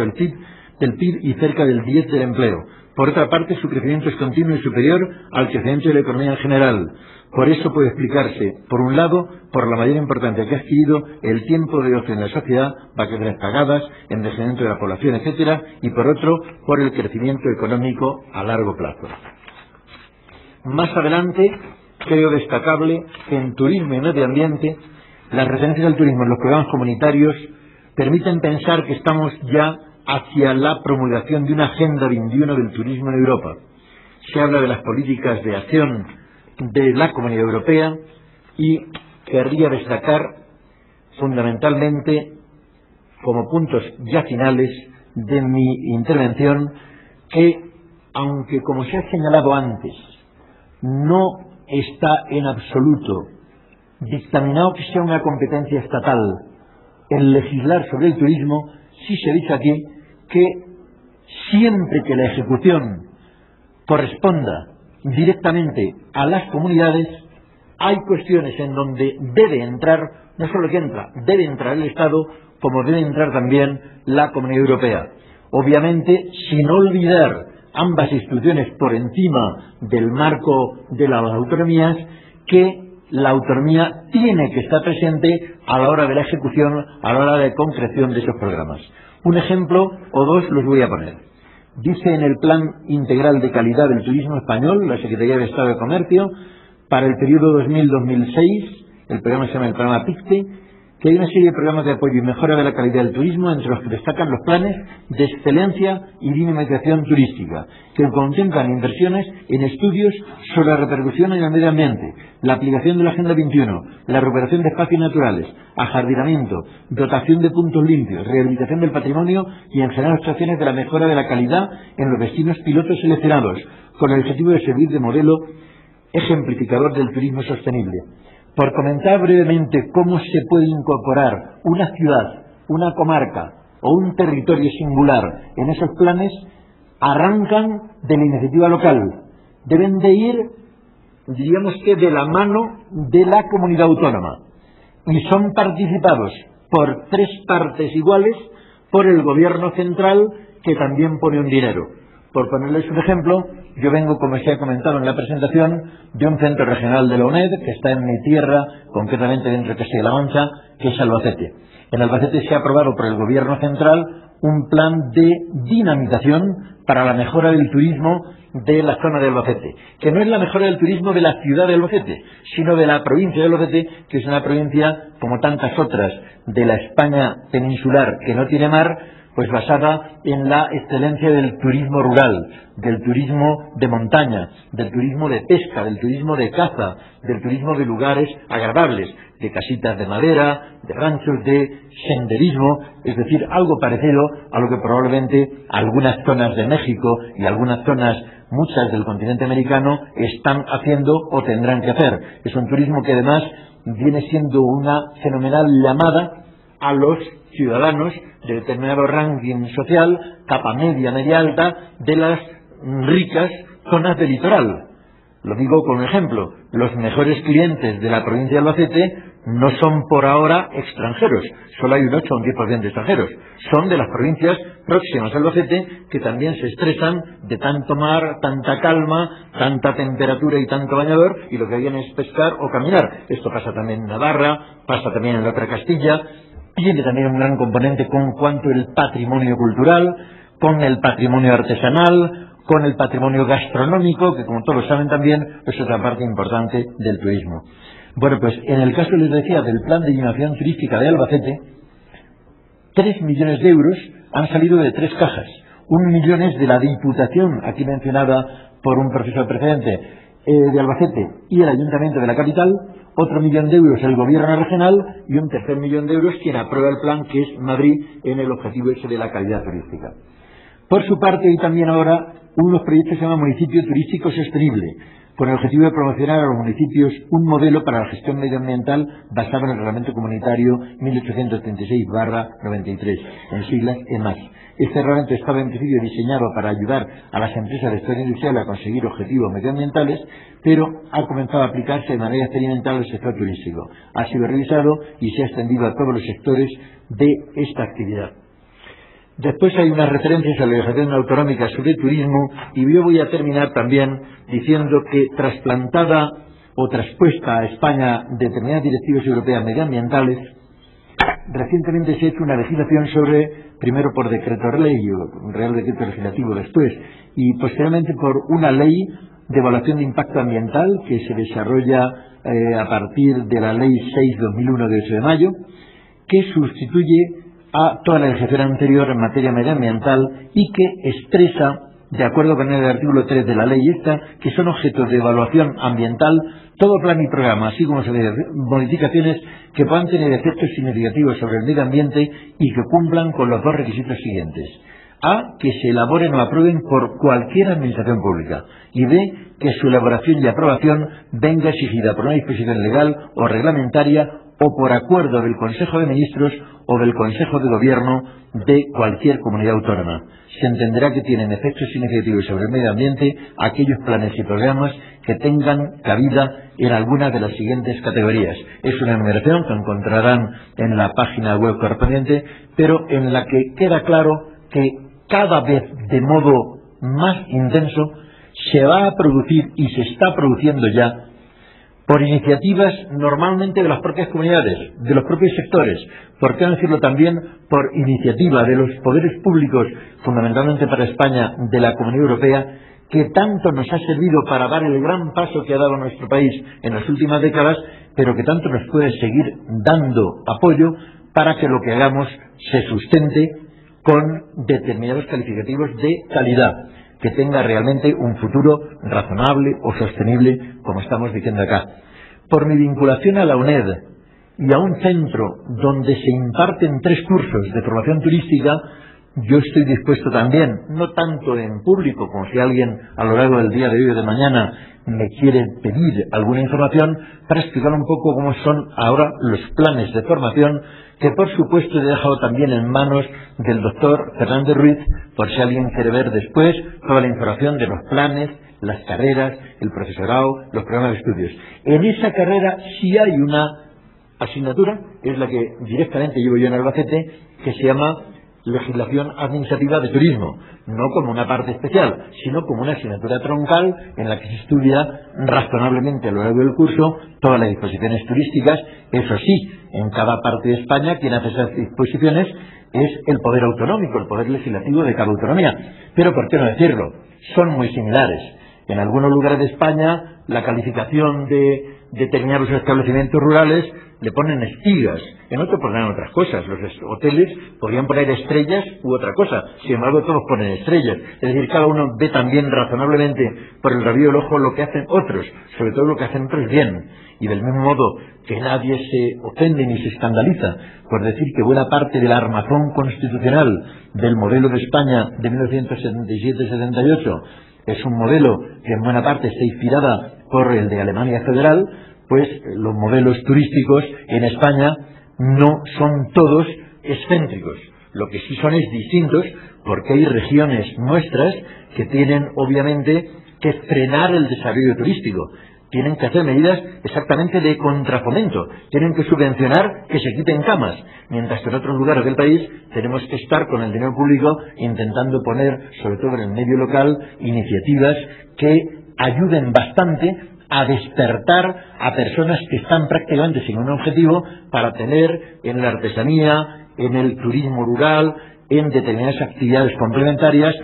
del PIB y cerca del 10% del empleo. Por otra parte, su crecimiento es continuo y superior al crecimiento de la economía en general. Por eso puede explicarse, por un lado, por la mayor importancia que ha adquirido el tiempo de ocio en la sociedad, vacaciones pagadas, envejecimiento de la población, etc., y por otro, por el crecimiento económico a largo plazo. Más adelante, creo destacable que en turismo y medio ambiente, las referencias al turismo en los programas comunitarios permiten pensar que estamos ya hacia la promulgación de una Agenda 21 del turismo en Europa. Se habla de las políticas de acción de la Comunidad Europea y querría destacar fundamentalmente como puntos ya finales de mi intervención que, aunque como se ha señalado antes, no está en absoluto dictaminado que sea una competencia estatal el legislar sobre el turismo, sí se dice aquí que siempre que la ejecución corresponda directamente a las comunidades, hay cuestiones en donde debe entrar, no solo que entra, debe entrar el Estado, como debe entrar también la Comunidad Europea. Obviamente, sin olvidar ambas instituciones por encima del marco de las autonomías, que la autonomía tiene que estar presente a la hora de la ejecución, a la hora de concreción de esos programas. Un ejemplo o dos los voy a poner. Dice en el Plan Integral de Calidad del Turismo Español, la Secretaría de Estado de Comercio, para el periodo 2000-2006, el programa se llama el programa PICTE, que hay una serie de programas de apoyo y mejora de la calidad del turismo, entre los que destacan los planes de excelencia y dinamización turística, que contemplan inversiones en estudios sobre la repercusión en el medio ambiente, la aplicación de la Agenda 21, la recuperación de espacios naturales, ajardinamiento, dotación de puntos limpios, rehabilitación del patrimonio y en general actuaciones de la mejora de la calidad en los destinos pilotos seleccionados, con el objetivo de servir de modelo ejemplificador del turismo sostenible. por comentar brevemente cómo se puede incorporar una ciudad, una comarca o un territorio singular en esos planes, arrancan de la iniciativa local. Deben de ir, diríamos que de la mano de la comunidad autónoma, y son participados por 3 partes iguales por el gobierno central, que también pone un dinero. Por ponerles un ejemplo, yo vengo, como se ha comentado en la presentación, de un centro regional de la UNED, que está en mi tierra, concretamente dentro de Castilla-La Mancha, que es Albacete. En Albacete se ha aprobado por el gobierno central un plan de dinamización para la mejora del turismo de la zona de Albacete, que no es la mejora del turismo de la ciudad de Albacete, sino de la provincia de Albacete, que es una provincia, como tantas otras de la España peninsular que no tiene mar, pues basada en la excelencia del turismo rural, del turismo de montaña, del turismo de pesca, del turismo de caza, del turismo de lugares agradables, de casitas de madera, de ranchos, de senderismo, es decir, algo parecido a lo que probablemente algunas zonas de México y algunas zonas, muchas del continente americano, están haciendo o tendrán que hacer. Es un turismo que además viene siendo una fenomenal llamada a los ciudadanos de determinado ranking social, capa media, media alta, de las ricas zonas del litoral. Lo digo con un ejemplo: los mejores clientes de la provincia de Albacete no son por ahora extranjeros, solo hay un 8 o un 10% de extranjeros, son de las provincias próximas a Albacete, que también se estresan de tanto mar, tanta calma, tanta temperatura y tanto bañador, y lo que vienen es pescar o caminar. Esto pasa también en Navarra, pasa también en la otra Castilla. Tiene también un gran componente con cuanto el patrimonio cultural, con el patrimonio artesanal, con el patrimonio gastronómico, que como todos saben también es otra parte importante del turismo. Bueno, pues en el caso, les decía, del plan de innovación turística de Albacete, 3 millones de euros han salido de 3 cajas. 1 millón es de la Diputación, aquí mencionada por un profesor precedente, de Albacete y el Ayuntamiento de la capital. Otro 1 millón de euros el gobierno regional, y un tercer 1 millón de euros quien aprueba el plan, que es Madrid, en el objetivo ese de la calidad turística. Por su parte, hay también ahora unos proyectos que se llaman Municipio Turístico Sostenible, con el objetivo de promocionar a los municipios un modelo para la gestión medioambiental basado en el Reglamento Comunitario 1836/93, en siglas EMAS. Este reglamento estaba en principio diseñado para ayudar a las empresas del sector industrial a conseguir objetivos medioambientales, pero ha comenzado a aplicarse de manera experimental al sector turístico. Ha sido revisado y se ha extendido a todos los sectores de esta actividad. Después hay unas referencias a la legislación autonómica sobre turismo, y yo voy a terminar también diciendo que, trasplantada o traspuesta a España determinadas directivas europeas medioambientales, recientemente se ha hecho una legislación sobre, primero por decreto ley, o Real Decreto Legislativo después, y posteriormente por una ley de evaluación de impacto ambiental que se desarrolla a partir de la Ley 6/2001 de 8 de mayo, que sustituye a toda la legislación anterior en materia medioambiental y que expresa, de acuerdo con el artículo 3 de la ley esta, que son objetos de evaluación ambiental todo plan y programa, así como modificaciones que puedan tener efectos significativos sobre el medio ambiente y que cumplan con los 2 requisitos siguientes: A, que se elaboren o aprueben por cualquier administración pública, y B, que su elaboración y aprobación venga exigida por una disposición legal o reglamentaria o por acuerdo del Consejo de Ministros o del Consejo de Gobierno de cualquier comunidad autónoma. Se entenderá que tienen efectos significativos sobre el medio ambiente aquellos planes y programas que tengan cabida en alguna de las siguientes categorías. Es una enumeración que encontrarán en la página web correspondiente, pero en la que queda claro que cada vez de modo más intenso se va a producir, y se está produciendo ya, por iniciativas normalmente de las propias comunidades, de los propios sectores, por qué no decirlo también por iniciativa de los poderes públicos, fundamentalmente para España, de la Comunidad Europea, que tanto nos ha servido para dar el gran paso que ha dado nuestro país en las últimas décadas, pero que tanto nos puede seguir dando apoyo para que lo que hagamos se sustente con determinados calificativos de calidad, que tenga realmente un futuro razonable o sostenible, como estamos diciendo acá. Por mi vinculación a la UNED y a un centro donde se imparten 3 cursos de formación turística, yo estoy dispuesto también, no tanto en público, como si alguien a lo largo del día de hoy o de mañana me quiere pedir alguna información, para explicar un poco cómo son ahora los planes de formación, que por supuesto he dejado también en manos del doctor Fernández Ruiz, por si alguien quiere ver después toda la información de los planes, las carreras, el profesorado, los programas de estudios. En esa carrera sí hay una asignatura, es la que directamente llevo yo en Albacete, que se llama Legislación Administrativa de Turismo, no como una parte especial, sino como una asignatura troncal en la que se estudia razonablemente a lo largo del curso todas las disposiciones turísticas. Eso sí, en cada parte de España quien hace esas disposiciones es el poder autonómico, el poder legislativo de cada autonomía. Pero ¿por qué no decirlo? Son muy similares. En algunos lugares de España la calificación de determinados establecimientos rurales le ponen espigas, en otros ponen otras cosas. Los hoteles podrían poner estrellas u otra cosa, sin embargo todos ponen estrellas. Es decir, cada uno ve también razonablemente por el rabillo del ojo lo que hacen otros, sobre todo lo que hacen otros bien. Y del mismo modo que nadie se ofende ni se escandaliza por decir que buena parte del armazón constitucional del modelo de España de 1977-78 es un modelo que en buena parte está inspirada por el de Alemania Federal, pues los modelos turísticos en España no son todos excéntricos. Lo que sí son es distintos, porque hay regiones nuestras que tienen obviamente que frenar el desarrollo turístico. Tienen que hacer medidas exactamente de contrafomento, tienen que subvencionar que se quiten camas, mientras que en otros lugares del país tenemos que estar con el dinero público intentando poner, sobre todo en el medio local, iniciativas que ayuden bastante a despertar a personas que están prácticamente sin un objetivo para tener en la artesanía, en el turismo rural, en determinadas actividades complementarias,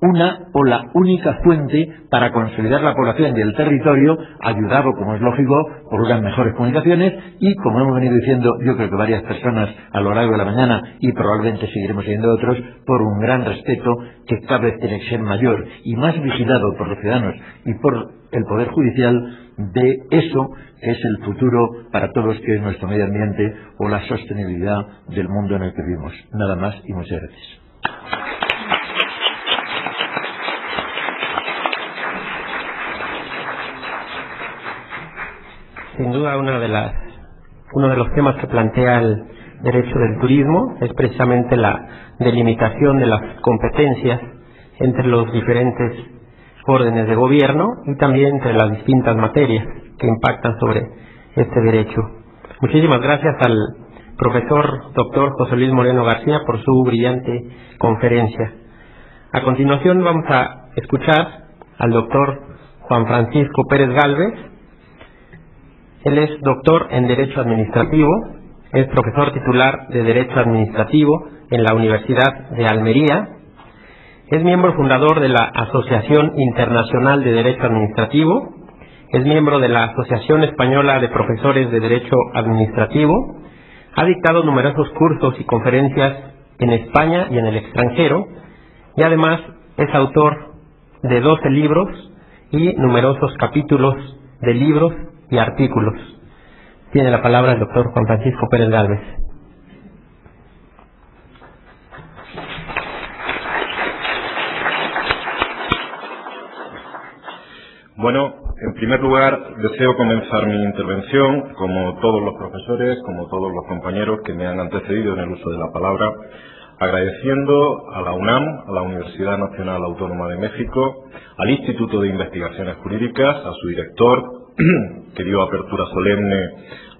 una o la única fuente para consolidar la población y el territorio, ayudado, como es lógico, por unas mejores comunicaciones y, como hemos venido diciendo, yo creo que varias personas a lo largo de la mañana, y probablemente seguiremos siendo otros, por un gran respeto que cada vez tiene que ser mayor y más vigilado por los ciudadanos y por el Poder Judicial de eso que es el futuro para todos, que es nuestro medio ambiente o la sostenibilidad del mundo en el que vivimos. Nada más y muchas gracias. Sin duda uno de los temas que plantea el derecho del turismo es precisamente la delimitación de las competencias entre los diferentes órdenes de gobierno y también entre las distintas materias que impactan sobre este derecho. Muchísimas gracias al profesor doctor José Luis Moreno García por su brillante conferencia. A continuación vamos a escuchar al doctor Juan Francisco Pérez Gálvez. Él es doctor en Derecho Administrativo, es profesor titular de Derecho Administrativo en la Universidad de Almería, es miembro fundador de la Asociación Internacional de Derecho Administrativo, es miembro de la Asociación Española de Profesores de Derecho Administrativo, ha dictado numerosos cursos y conferencias en España y en el extranjero, y además es autor de 12 libros y numerosos capítulos de libros y artículos. Tiene la palabra el doctor Juan Francisco Pérez Gálvez. Bueno, en primer lugar deseo comenzar mi intervención, como todos los profesores, como todos los compañeros que me han antecedido en el uso de la palabra, agradeciendo a la UNAM, a la Universidad Nacional Autónoma de México, al Instituto de Investigaciones Jurídicas, a su director, que dio apertura solemne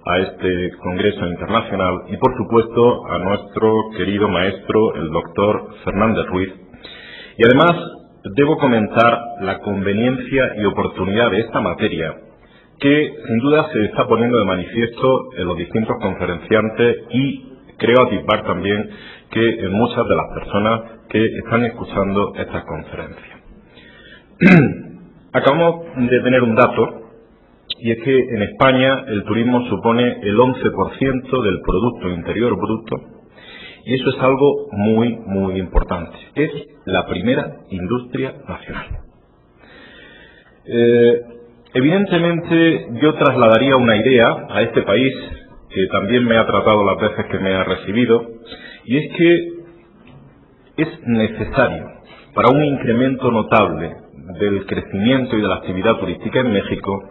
a este congreso internacional, y por supuesto a nuestro querido maestro, el doctor Fernández Ruiz. Y además debo comentar la conveniencia y oportunidad de esta materia, que sin duda se está poniendo de manifiesto en los distintos conferenciantes y creo atisbar también que en muchas de las personas que están escuchando estas conferencias. Acabamos de tener un dato, y es que en España el turismo supone el 11% del Producto Interior Bruto, y eso es algo muy, muy importante. Es la primera industria nacional. Evidentemente yo trasladaría una idea a este país, que también me ha tratado las veces que me ha recibido, y es que es necesario para un incremento notable del crecimiento y de la actividad turística en México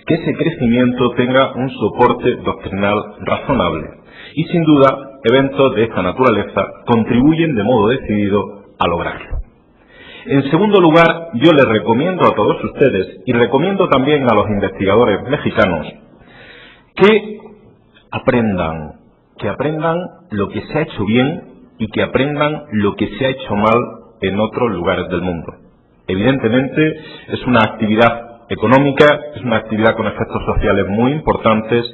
que ese crecimiento tenga un soporte doctrinal razonable. Y sin duda, eventos de esta naturaleza contribuyen de modo decidido a lograrlo. En segundo lugar, yo les recomiendo a todos ustedes, y recomiendo también a los investigadores mexicanos, que aprendan lo que se ha hecho bien y que aprendan lo que se ha hecho mal en otros lugares del mundo. Evidentemente, es una actividad económica, es una actividad con efectos sociales muy importantes,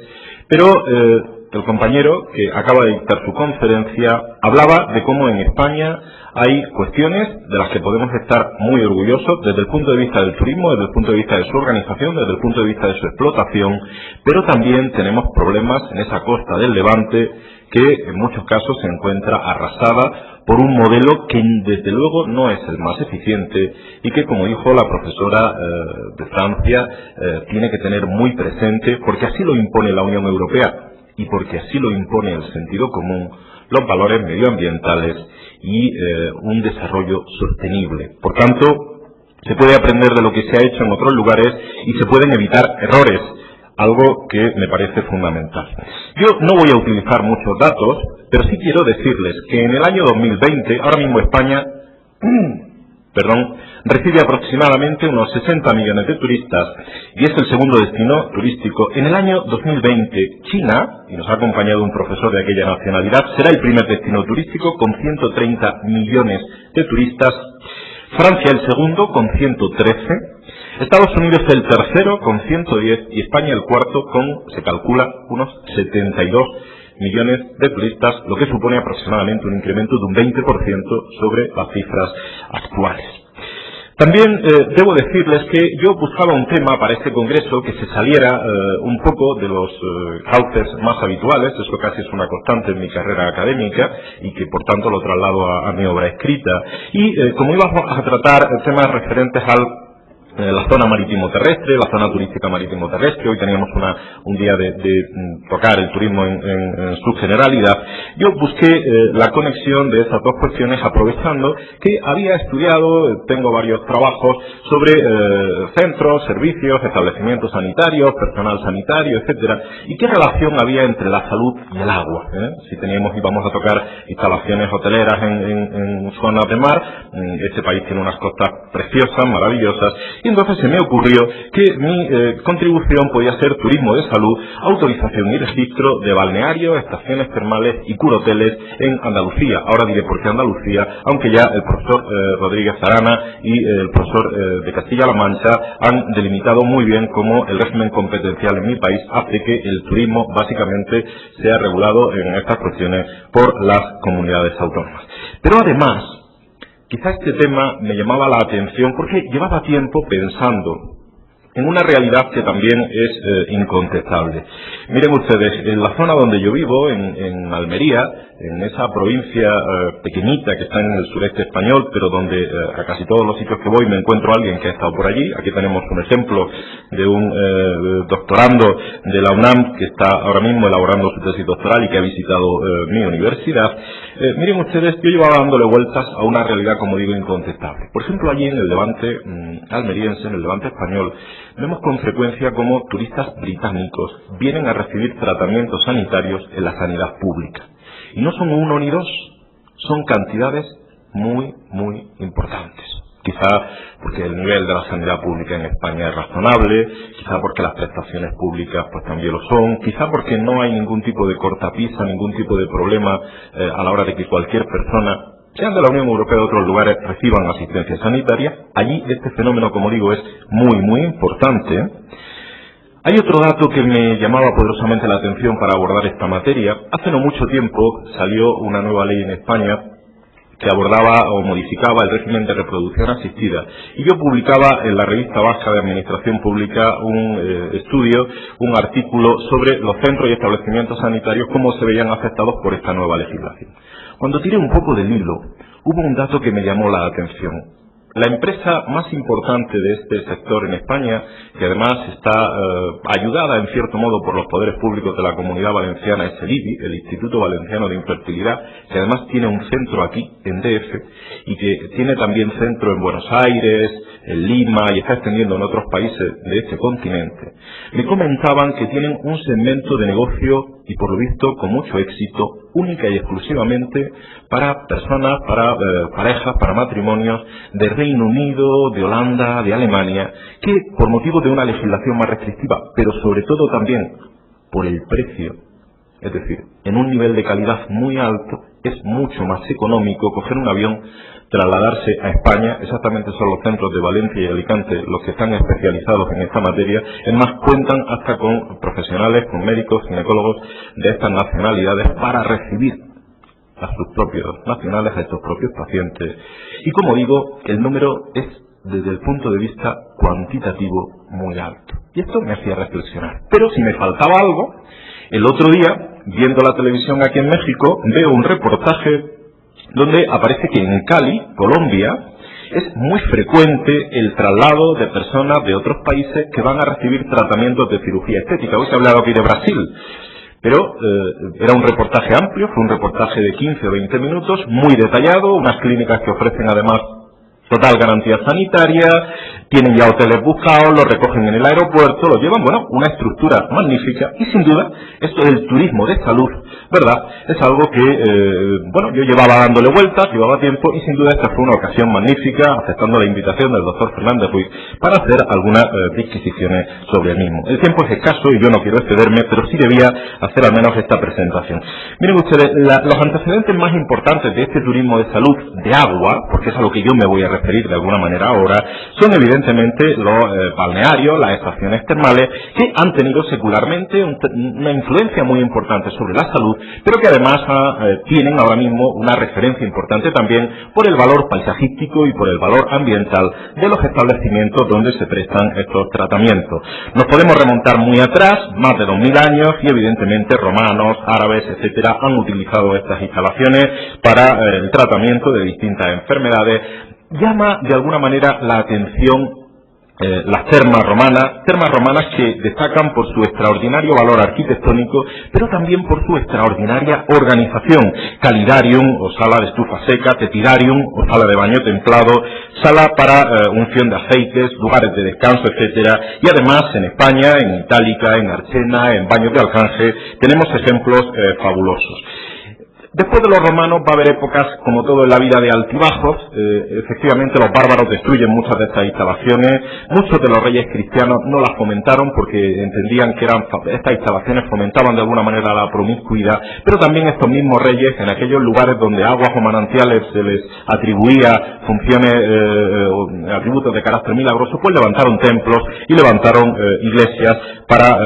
pero el compañero que acaba de dictar su conferencia hablaba de cómo en España hay cuestiones de las que podemos estar muy orgullosos desde el punto de vista del turismo, desde el punto de vista de su organización, desde el punto de vista de su explotación, pero también tenemos problemas en esa costa del Levante que en muchos casos se encuentra arrasada por un modelo que desde luego no es el más eficiente y que, como dijo la profesora de Francia, tiene que tener muy presente, porque así lo impone la Unión Europea y porque así lo impone el sentido común, los valores medioambientales y un desarrollo sostenible. Por tanto, se puede aprender de lo que se ha hecho en otros lugares y se pueden evitar errores, algo que me parece fundamental. Yo no voy a utilizar muchos datos, pero sí quiero decirles que en el año 2020, ahora mismo España recibe aproximadamente unos 60 millones de turistas y es el segundo destino turístico. En el año 2020, China, y nos ha acompañado un profesor de aquella nacionalidad, será el primer destino turístico con 130 millones de turistas, Francia el segundo con 113, Estados Unidos el tercero con 110 y España el cuarto con, se calcula, unos 72 millones de turistas, lo que supone aproximadamente un incremento de un 20% sobre las cifras actuales. También debo decirles que yo buscaba un tema para este congreso que se saliera un poco de los cauces más habituales, eso casi es una constante en mi carrera académica y que por tanto lo traslado a mi obra escrita. Y como íbamos a tratar temas referentes la zona marítimo-terrestre, la zona turística marítimo-terrestre, hoy teníamos un día de tocar el turismo en su generalidad, yo busqué la conexión de esas dos cuestiones aprovechando que había estudiado, tengo varios trabajos sobre centros, servicios, establecimientos sanitarios, personal sanitario, etcétera, y qué relación había entre la salud y el agua. Si íbamos a tocar instalaciones hoteleras en zonas de mar, este país tiene unas costas preciosas, maravillosas, y entonces se me ocurrió que mi contribución podía ser turismo de salud, autorización y registro de balnearios, estaciones termales y curoteles en Andalucía. Ahora diré por qué Andalucía, aunque ya el profesor Rodríguez Arana y el profesor de Castilla-La Mancha han delimitado muy bien cómo el régimen competencial en mi país hace que el turismo básicamente sea regulado en estas cuestiones por las comunidades autónomas. Pero además, quizá este tema me llamaba la atención porque llevaba tiempo pensando en una realidad que también es incontestable. Miren ustedes, en la zona donde yo vivo, en Almería, en esa provincia pequeñita que está en el sureste español, pero donde a casi todos los sitios que voy me encuentro a alguien que ha estado por allí. Aquí tenemos un ejemplo de un doctorando de la UNAM que está ahora mismo elaborando su tesis doctoral y que ha visitado mi universidad. Miren ustedes, yo llevaba dándole vueltas a una realidad, como digo, incontestable. Por ejemplo, allí en el Levante almeriense, en el Levante español, vemos con frecuencia como turistas británicos vienen a recibir tratamientos sanitarios en la sanidad pública. Y no son uno ni dos, son cantidades muy, muy importantes. Quizá porque el nivel de la sanidad pública en España es razonable, quizá porque las prestaciones públicas pues también lo son, quizá porque no hay ningún tipo de cortapisa, ningún tipo de problema a la hora de que cualquier persona, sean de la Unión Europea o de otros lugares, reciban asistencia sanitaria. Allí este fenómeno, como digo, es muy, muy importante. Hay otro dato que me llamaba poderosamente la atención para abordar esta materia. Hace no mucho tiempo salió una nueva ley en España que abordaba o modificaba el régimen de reproducción asistida. Y yo publicaba en la revista vasca de Administración Pública un estudio, un artículo sobre los centros y establecimientos sanitarios, cómo se veían afectados por esta nueva legislación. Cuando tiré un poco del hilo, hubo un dato que me llamó la atención. La empresa más importante de este sector en España, que además está ayudada en cierto modo por los poderes públicos de la Comunidad Valenciana, es el IBI, el Instituto Valenciano de Infertilidad, que además tiene un centro aquí, en DF, y que tiene también centro en Buenos Aires, en Lima, y está extendiendo en otros países de este continente. Me comentaban que tienen un segmento de negocio, y por lo visto con mucho éxito, única y exclusivamente para personas, para parejas, para matrimonios de Reino Unido, de Holanda, de Alemania, que por motivo de una legislación más restrictiva, pero sobre todo también por el precio, es decir, en un nivel de calidad muy alto, es mucho más económico coger un avión, trasladarse a España. Exactamente son los centros de Valencia y Alicante los que están especializados en esta materia. Es más, cuentan hasta con profesionales, con médicos, ginecólogos de estas nacionalidades para recibir a sus propios nacionales, a estos propios pacientes. Y como digo, el número es, desde el punto de vista cuantitativo, muy alto. Y esto me hacía reflexionar. Pero si me faltaba algo, el otro día, viendo la televisión aquí en México, veo un reportaje donde aparece que en Cali, Colombia, es muy frecuente el traslado de personas de otros países que van a recibir tratamientos de cirugía estética. Hoy se ha hablado aquí de Brasil, pero era un reportaje amplio, fue un reportaje de 15 o 20 minutos, muy detallado, unas clínicas que ofrecen además total garantía sanitaria, tienen ya hoteles buscados, los recogen en el aeropuerto, los llevan, bueno, una estructura magnífica, y sin duda, esto del turismo de salud, ¿verdad? Es algo que, yo llevaba dándole vueltas, llevaba tiempo, y sin duda esta fue una ocasión magnífica, aceptando la invitación del doctor Fernández Ruiz, para hacer algunas disquisiciones sobre el mismo. El tiempo es escaso y yo no quiero excederme, pero sí debía hacer al menos esta presentación. Miren ustedes, los antecedentes más importantes de este turismo de salud de agua, porque es a lo que yo me voy a referir de alguna manera ahora, son evidentemente los balnearios, las estaciones termales, que han tenido secularmente una influencia muy importante sobre la salud, pero que además tienen ahora mismo una referencia importante también por el valor paisajístico y por el valor ambiental de los establecimientos donde se prestan estos tratamientos. Nos podemos remontar muy atrás, más de 2000 años, y evidentemente romanos, árabes, etcétera, han utilizado estas instalaciones para el tratamiento de distintas enfermedades. Llama de alguna manera la atención las termas romanas que destacan por su extraordinario valor arquitectónico, pero también por su extraordinaria organización. Calidarium o sala de estufa seca, tetidarium o sala de baño templado, sala para unción de aceites, lugares de descanso, etcétera. Y además en España, en Itálica, en Archena, en Baños de Alcanje, tenemos ejemplos fabulosos. Después de los romanos va a haber épocas, como todo en la vida, de altibajos. Efectivamente, los bárbaros destruyen muchas de estas instalaciones. Muchos de los reyes cristianos no las fomentaron porque entendían que estas instalaciones fomentaban de alguna manera la promiscuidad. Pero también estos mismos reyes, en aquellos lugares donde aguas o manantiales se les atribuía funciones, atributos de carácter milagroso, pues levantaron templos y levantaron iglesias para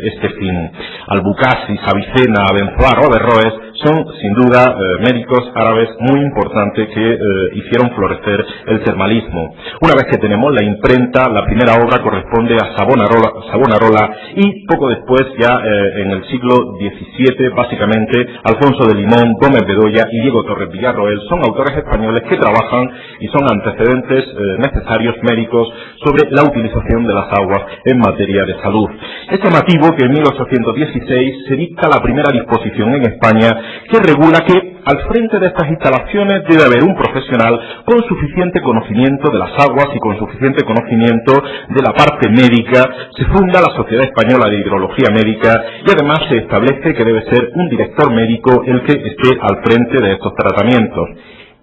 este fin. Albucasis, Avicena, Abenzoar o Averroes son sin duda médicos árabes muy importantes que hicieron florecer el termalismo. Una vez que tenemos la imprenta, la primera obra corresponde a Savonarola, y poco después, ya en el siglo XVII, básicamente, Alfonso de Limón, Gómez Bedoya y Diego Torres Villarroel son autores españoles que trabajan y son antecedentes necesarios médicos sobre la utilización de las aguas en materia de salud. Es llamativo que en 1816 se dicta la primera disposición en España que regula que al frente de estas instalaciones debe haber un profesional con suficiente conocimiento de las aguas y con suficiente conocimiento de la parte médica. Se funda la Sociedad Española de Hidrología Médica y además se establece que debe ser un director médico el que esté al frente de estos tratamientos.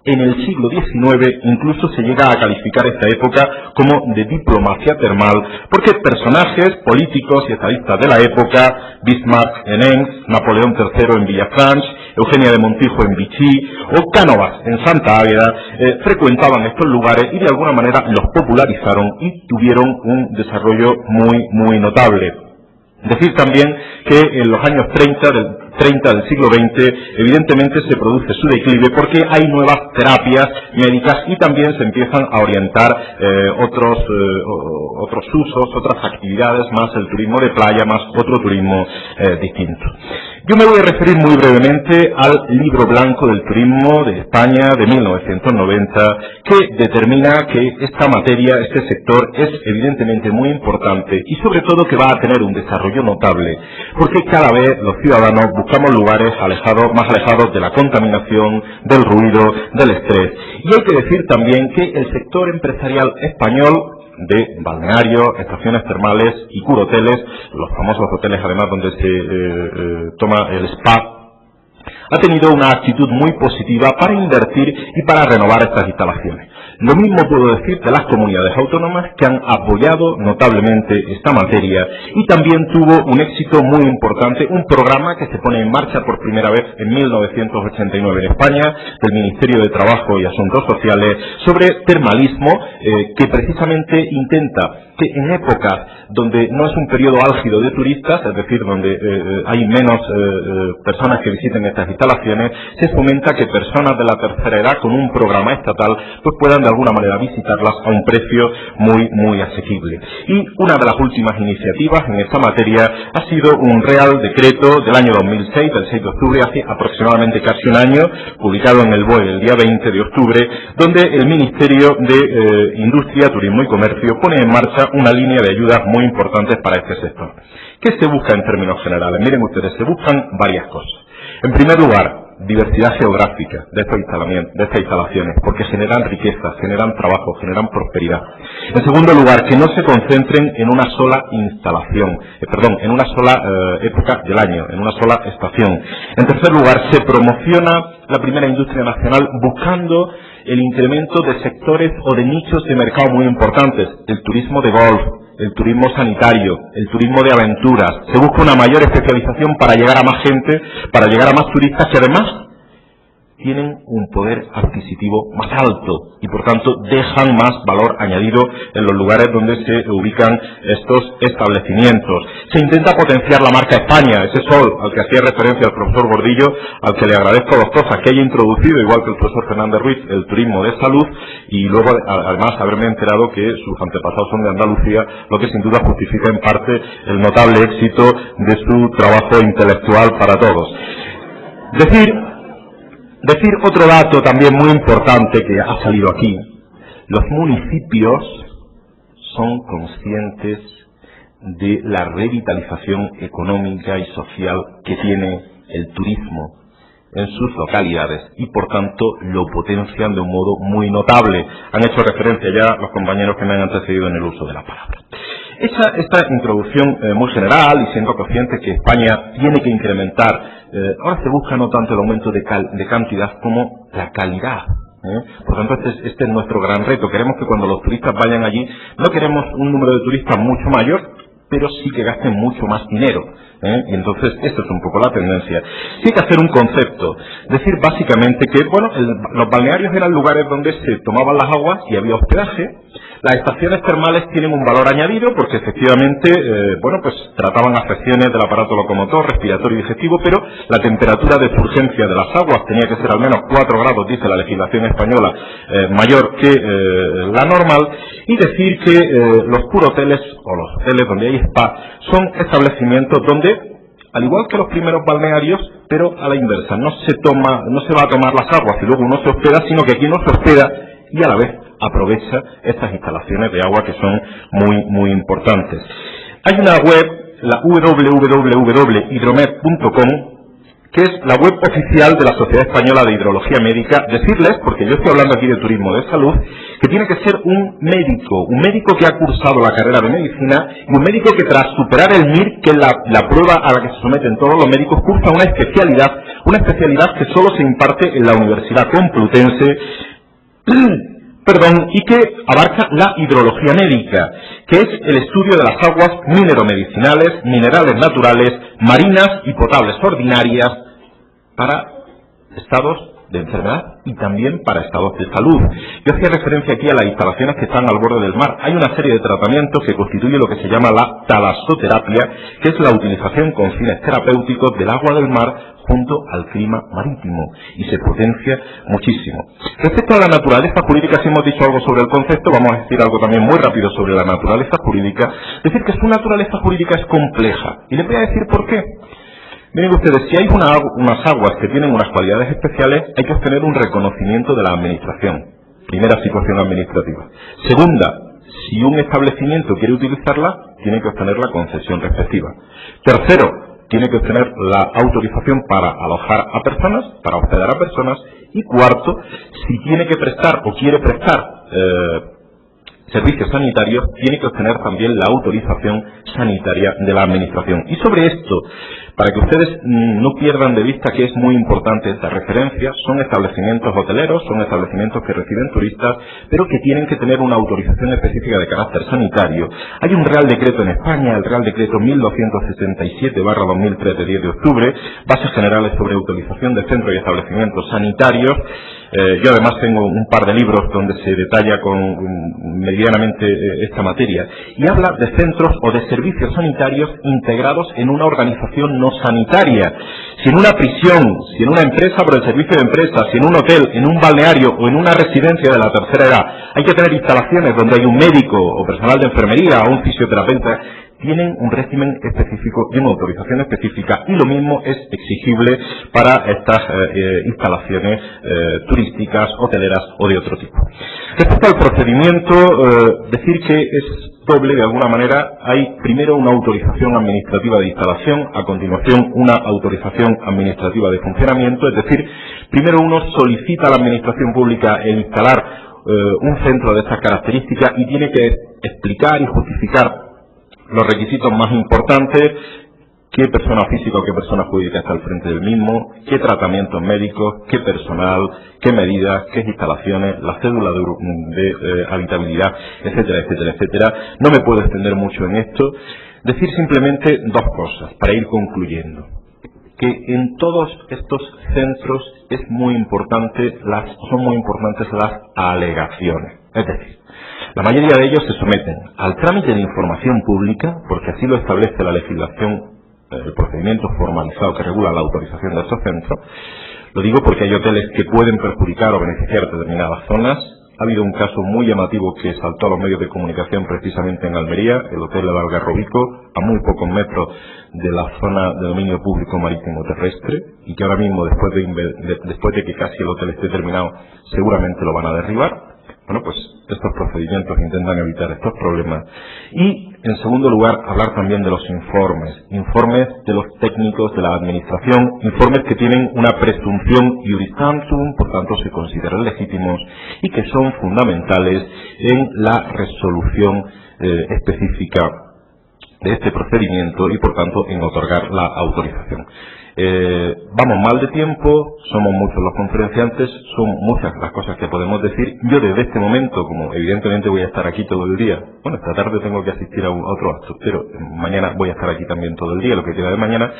En el siglo XIX incluso se llega a calificar esta época como de diplomacia termal, porque personajes políticos y estadistas de la época, Bismarck en Enns, Napoleón III en Villafranche, Eugenia de Montijo en Vichy o Cánovas en Santa Águeda frecuentaban estos lugares y de alguna manera los popularizaron y tuvieron un desarrollo muy notable. Decir también que en los años 30 del siglo XX evidentemente se produce su declive porque hay nuevas terapias médicas y también se empiezan a orientar otros usos, otras actividades, más el turismo de playa, más otro turismo distinto. Yo me voy a referir muy brevemente al Libro Blanco del Turismo de España de 1990, que determina que esta materia, este sector, es evidentemente muy importante y sobre todo que va a tener un desarrollo notable, porque cada vez los ciudadanos buscamos lugares más alejados de la contaminación, del ruido, del estrés. Y hay que decir también que el sector empresarial español de balnearios, estaciones termales y curoteles, los famosos hoteles además donde se toma el spa, ha tenido una actitud muy positiva para invertir y para renovar estas instalaciones. Lo mismo puedo decir de las comunidades autónomas que han apoyado notablemente esta materia y también tuvo un éxito muy importante, un programa que se pone en marcha por primera vez en 1989 en España, del Ministerio de Trabajo y Asuntos Sociales, sobre termalismo, que precisamente intenta que en épocas donde no es un periodo álgido de turistas, es decir, donde hay menos personas que visiten estas instalaciones, se fomenta que personas de la tercera edad con un programa estatal pues puedan de alguna manera visitarlas a un precio muy asequible. Y una de las últimas iniciativas en esta materia ha sido un Real Decreto del año 2006, del 6 de octubre, hace aproximadamente casi un año, publicado en el BOE el día 20 de octubre, donde el Ministerio de Industria, Turismo y Comercio pone en marcha una línea de ayudas muy importantes para este sector. ¿Qué se busca en términos generales? Miren ustedes, se buscan varias cosas. En primer lugar, diversidad geográfica de estas instalaciones, porque generan riqueza, generan trabajo, generan prosperidad. En segundo lugar, que no se concentren en una sola instalación, en una sola época del año, en una sola estación. En tercer lugar, se promociona la primera industria nacional buscando el incremento de sectores o de nichos de mercado muy importantes, el turismo de golf, el turismo sanitario, el turismo de aventuras. Se busca una mayor especialización para llegar a más gente, para llegar a más turistas que además tienen un poder adquisitivo más alto y por tanto dejan más valor añadido en los lugares donde se ubican estos establecimientos. Se intenta potenciar la marca España, ese sol al que hacía referencia el profesor Gordillo, al que le agradezco dos cosas, que haya introducido, igual que el profesor Fernández Ruiz, el turismo de salud y luego además haberme enterado que sus antepasados son de Andalucía, lo que sin duda justifica en parte el notable éxito de su trabajo intelectual para todos. Decir otro dato también muy importante que ha salido aquí. Los municipios son conscientes de la revitalización económica y social que tiene el turismo en sus localidades y por tanto lo potencian de un modo muy notable. Han hecho referencia ya los compañeros que me han antecedido en el uso de la palabra. Esta introducción muy general y siendo consciente que España tiene que incrementar, ahora se busca no tanto el aumento de cantidad como la calidad. Por tanto, este es nuestro gran reto. Queremos que cuando los turistas vayan allí, no queremos un número de turistas mucho mayor, pero sí que gasten mucho más dinero. Y entonces, esto es un poco la tendencia. Sí hay que hacer un concepto. Decir básicamente que, los balnearios eran lugares donde se tomaban las aguas y había hospedaje. Las estaciones termales tienen un valor añadido porque efectivamente, trataban afecciones del aparato locomotor, respiratorio y digestivo, pero la temperatura de surgencia de las aguas tenía que ser al menos 4 grados, dice la legislación española, mayor que la normal. Y decir que los curoteles o los hoteles donde hay spa son establecimientos donde, al igual que los primeros balnearios, pero a la inversa, no se va a tomar las aguas y luego uno se hospeda, sino que aquí uno se hospeda y a la vez aprovecha estas instalaciones de agua que son muy importantes. Hay una web, la www.hidromed.com, que es la web oficial de la Sociedad Española de Hidrología Médica. Decirles, porque yo estoy hablando aquí de turismo de salud, que tiene que ser un médico que ha cursado la carrera de medicina y un médico que tras superar el MIR, que es la prueba a la que se someten todos los médicos, cursa una especialidad que solo se imparte en la Universidad Complutense, y que abarca la hidrología médica, que es el estudio de las aguas mineromedicinales, minerales naturales, marinas y potables ordinarias para estados de enfermedad y también para estados de salud. Yo hacía referencia aquí a las instalaciones que están al borde del mar. Hay una serie de tratamientos que constituye lo que se llama la talasoterapia, que es la utilización con fines terapéuticos del agua del mar junto al clima marítimo, y se potencia muchísimo. Respecto a la naturaleza jurídica, si hemos dicho algo sobre el concepto, vamos a decir algo también muy rápido sobre la naturaleza jurídica. Decir que su naturaleza jurídica es compleja, y les voy a decir por qué. Miren ustedes, si hay unas aguas que tienen unas cualidades especiales, hay que obtener un reconocimiento de la administración. Primera situación administrativa. Segunda, si un establecimiento quiere utilizarla, tiene que obtener la concesión respectiva. Tercero, tiene que obtener la autorización para alojar a personas, para hospedar a personas. Y cuarto, si tiene que prestar o quiere prestar servicios sanitarios, tiene que obtener también la autorización sanitaria de la administración. Y sobre esto, para que ustedes no pierdan de vista que es muy importante esta referencia, son establecimientos hoteleros, son establecimientos que reciben turistas, pero que tienen que tener una autorización específica de carácter sanitario. Hay un Real Decreto en España, el Real Decreto 1267/2003 de 10 de octubre, Bases Generales sobre Autorización de Centros y Establecimientos Sanitarios. Yo además tengo un par de libros donde se detalla medianamente esta materia, y habla de centros o de servicios sanitarios integrados en una organización no sanitaria. Si en una prisión, si en una empresa por el servicio de empresa, si en un hotel, en un balneario o en una residencia de la tercera edad hay que tener instalaciones donde hay un médico o personal de enfermería o un fisioterapeuta, tienen un régimen específico y una autorización específica, y lo mismo es exigible para estas instalaciones turísticas, hoteleras o de otro tipo. Respecto al procedimiento, decir que es doble de alguna manera. Hay primero una autorización administrativa de instalación, a continuación una autorización administrativa de funcionamiento, es decir, primero uno solicita a la administración pública el instalar un centro de estas características y tiene que explicar y justificar los requisitos más importantes: qué persona física o qué persona jurídica está al frente del mismo, qué tratamientos médicos, qué personal, qué medidas, qué instalaciones, la cédula de habitabilidad, etcétera, etcétera, etcétera. No me puedo extender mucho en esto. Decir simplemente dos cosas para ir concluyendo: que en todos estos centros son muy importantes las alegaciones. Es decir, la mayoría de ellos se someten al trámite de información pública, porque así lo establece la legislación, el procedimiento formalizado que regula la autorización de estos centros. Lo digo porque hay hoteles que pueden perjudicar o beneficiar determinadas zonas. Ha habido un caso muy llamativo que saltó a los medios de comunicación precisamente en Almería, el Hotel del Algarrobico, a muy pocos metros de la zona de dominio público marítimo terrestre, y que ahora mismo, después de que casi el hotel esté terminado, seguramente lo van a derribar. Bueno, pues estos procedimientos intentan evitar estos problemas. Y, en segundo lugar, hablar también de los informes de los técnicos de la administración, informes que tienen una presunción iuris tantum, por tanto se consideran legítimos y que son fundamentales en la resolución específica de este procedimiento y, por tanto, en otorgar la autorización. Vamos mal de tiempo, somos muchos los conferenciantes, son muchas las cosas que podemos decir. Yo desde este momento, como evidentemente voy a estar aquí todo el día, bueno, esta tarde tengo que asistir a otro acto, pero mañana voy a estar aquí también todo el día, lo que queda de mañana,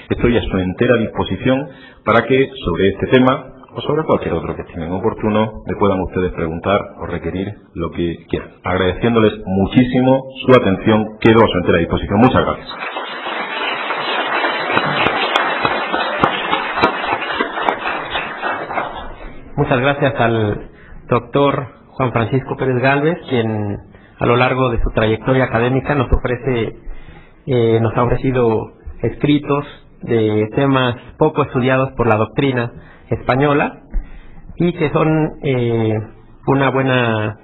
estoy a su entera disposición para que sobre este tema o sobre cualquier otro que estimen oportuno me puedan ustedes preguntar o requerir lo que quieran. Agradeciéndoles muchísimo su atención, quedo a su entera disposición. Muchas gracias. Muchas gracias al doctor Juan Francisco Pérez Gálvez, quien a lo largo de su trayectoria académica nos ha ofrecido escritos de temas poco estudiados por la doctrina española y que son una buena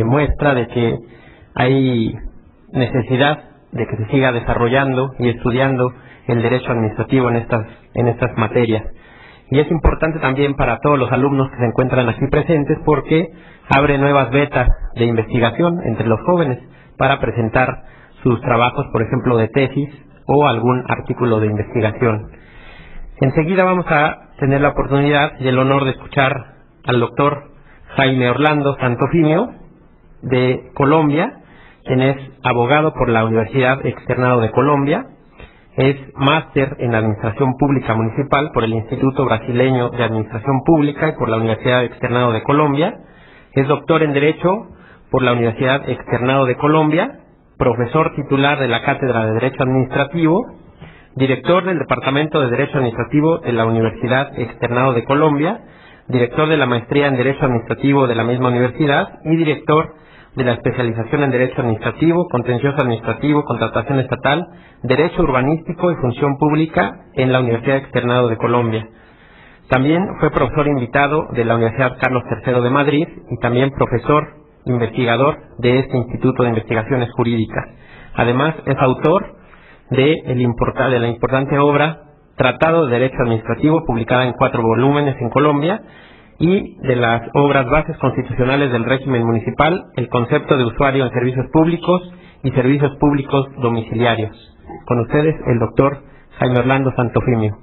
muestra de que hay necesidad de que se siga desarrollando y estudiando el derecho administrativo en estas materias. Y es importante también para todos los alumnos que se encuentran aquí presentes, porque abre nuevas vetas de investigación entre los jóvenes para presentar sus trabajos, por ejemplo, de tesis o algún artículo de investigación. Enseguida vamos a tener la oportunidad y el honor de escuchar al doctor Jaime Orlando Santofimio de Colombia, quien es abogado por la Universidad Externado de Colombia. Es máster en Administración Pública Municipal por el Instituto Brasileño de Administración Pública y por la Universidad Externado de Colombia. Es doctor en Derecho por la Universidad Externado de Colombia, profesor titular de la Cátedra de Derecho Administrativo, director del Departamento de Derecho Administrativo de la Universidad Externado de Colombia, director de la Maestría en Derecho Administrativo de la misma universidad y director de la especialización en Derecho Administrativo, Contencioso Administrativo, Contratación Estatal, Derecho Urbanístico y Función Pública en la Universidad Externado de Colombia. También fue profesor invitado de la Universidad Carlos III de Madrid y también profesor investigador de este Instituto de Investigaciones Jurídicas. Además, es autor de la importante obra Tratado de Derecho Administrativo, publicada en 4 volúmenes en Colombia, y de las obras Bases Constitucionales del Régimen Municipal, el concepto de usuario en servicios públicos y servicios públicos domiciliarios. Con ustedes, el doctor Jaime Orlando Santofimio.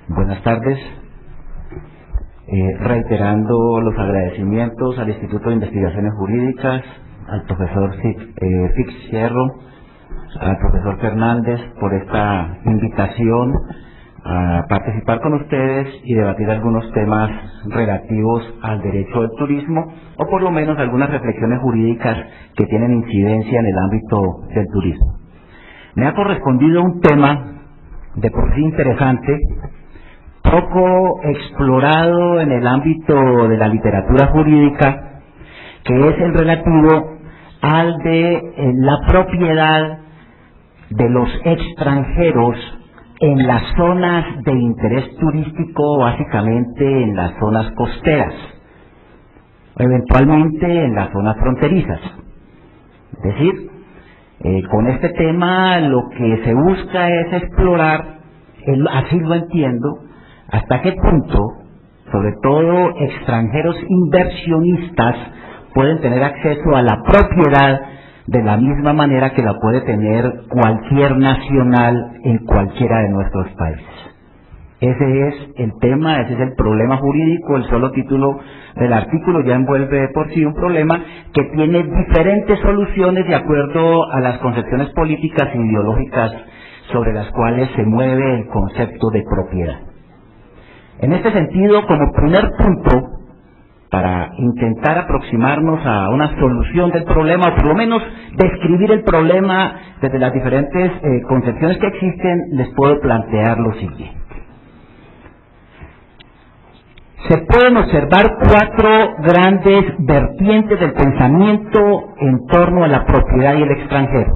Buenas tardes. Reiterando los agradecimientos al Instituto de Investigaciones Jurídicas, al profesor Fix Hierro, al profesor Fernández por esta invitación a participar con ustedes y debatir algunos temas relativos al derecho del turismo, o por lo menos algunas reflexiones jurídicas que tienen incidencia en el ámbito del turismo. Me ha correspondido un tema de por sí interesante, poco explorado en el ámbito de la literatura jurídica, que es el relativo al de la propiedad de los extranjeros en las zonas de interés turístico, básicamente en las zonas costeras, eventualmente en las zonas fronterizas. Es decir, con este tema lo que se busca es explorar, así lo entiendo, hasta qué punto, sobre todo extranjeros inversionistas, pueden tener acceso a la propiedad de la misma manera que la puede tener cualquier nacional en cualquiera de nuestros países. Ese es el tema, ese es el problema jurídico. El solo título del artículo ya envuelve de por sí un problema que tiene diferentes soluciones de acuerdo a las concepciones políticas e ideológicas sobre las cuales se mueve el concepto de propiedad. En este sentido, como primer punto, para intentar aproximarnos a una solución del problema, o por lo menos describir el problema desde las diferentes concepciones que existen, les puedo plantear lo siguiente. Se pueden observar 4 grandes vertientes del pensamiento en torno a la propiedad y el extranjero.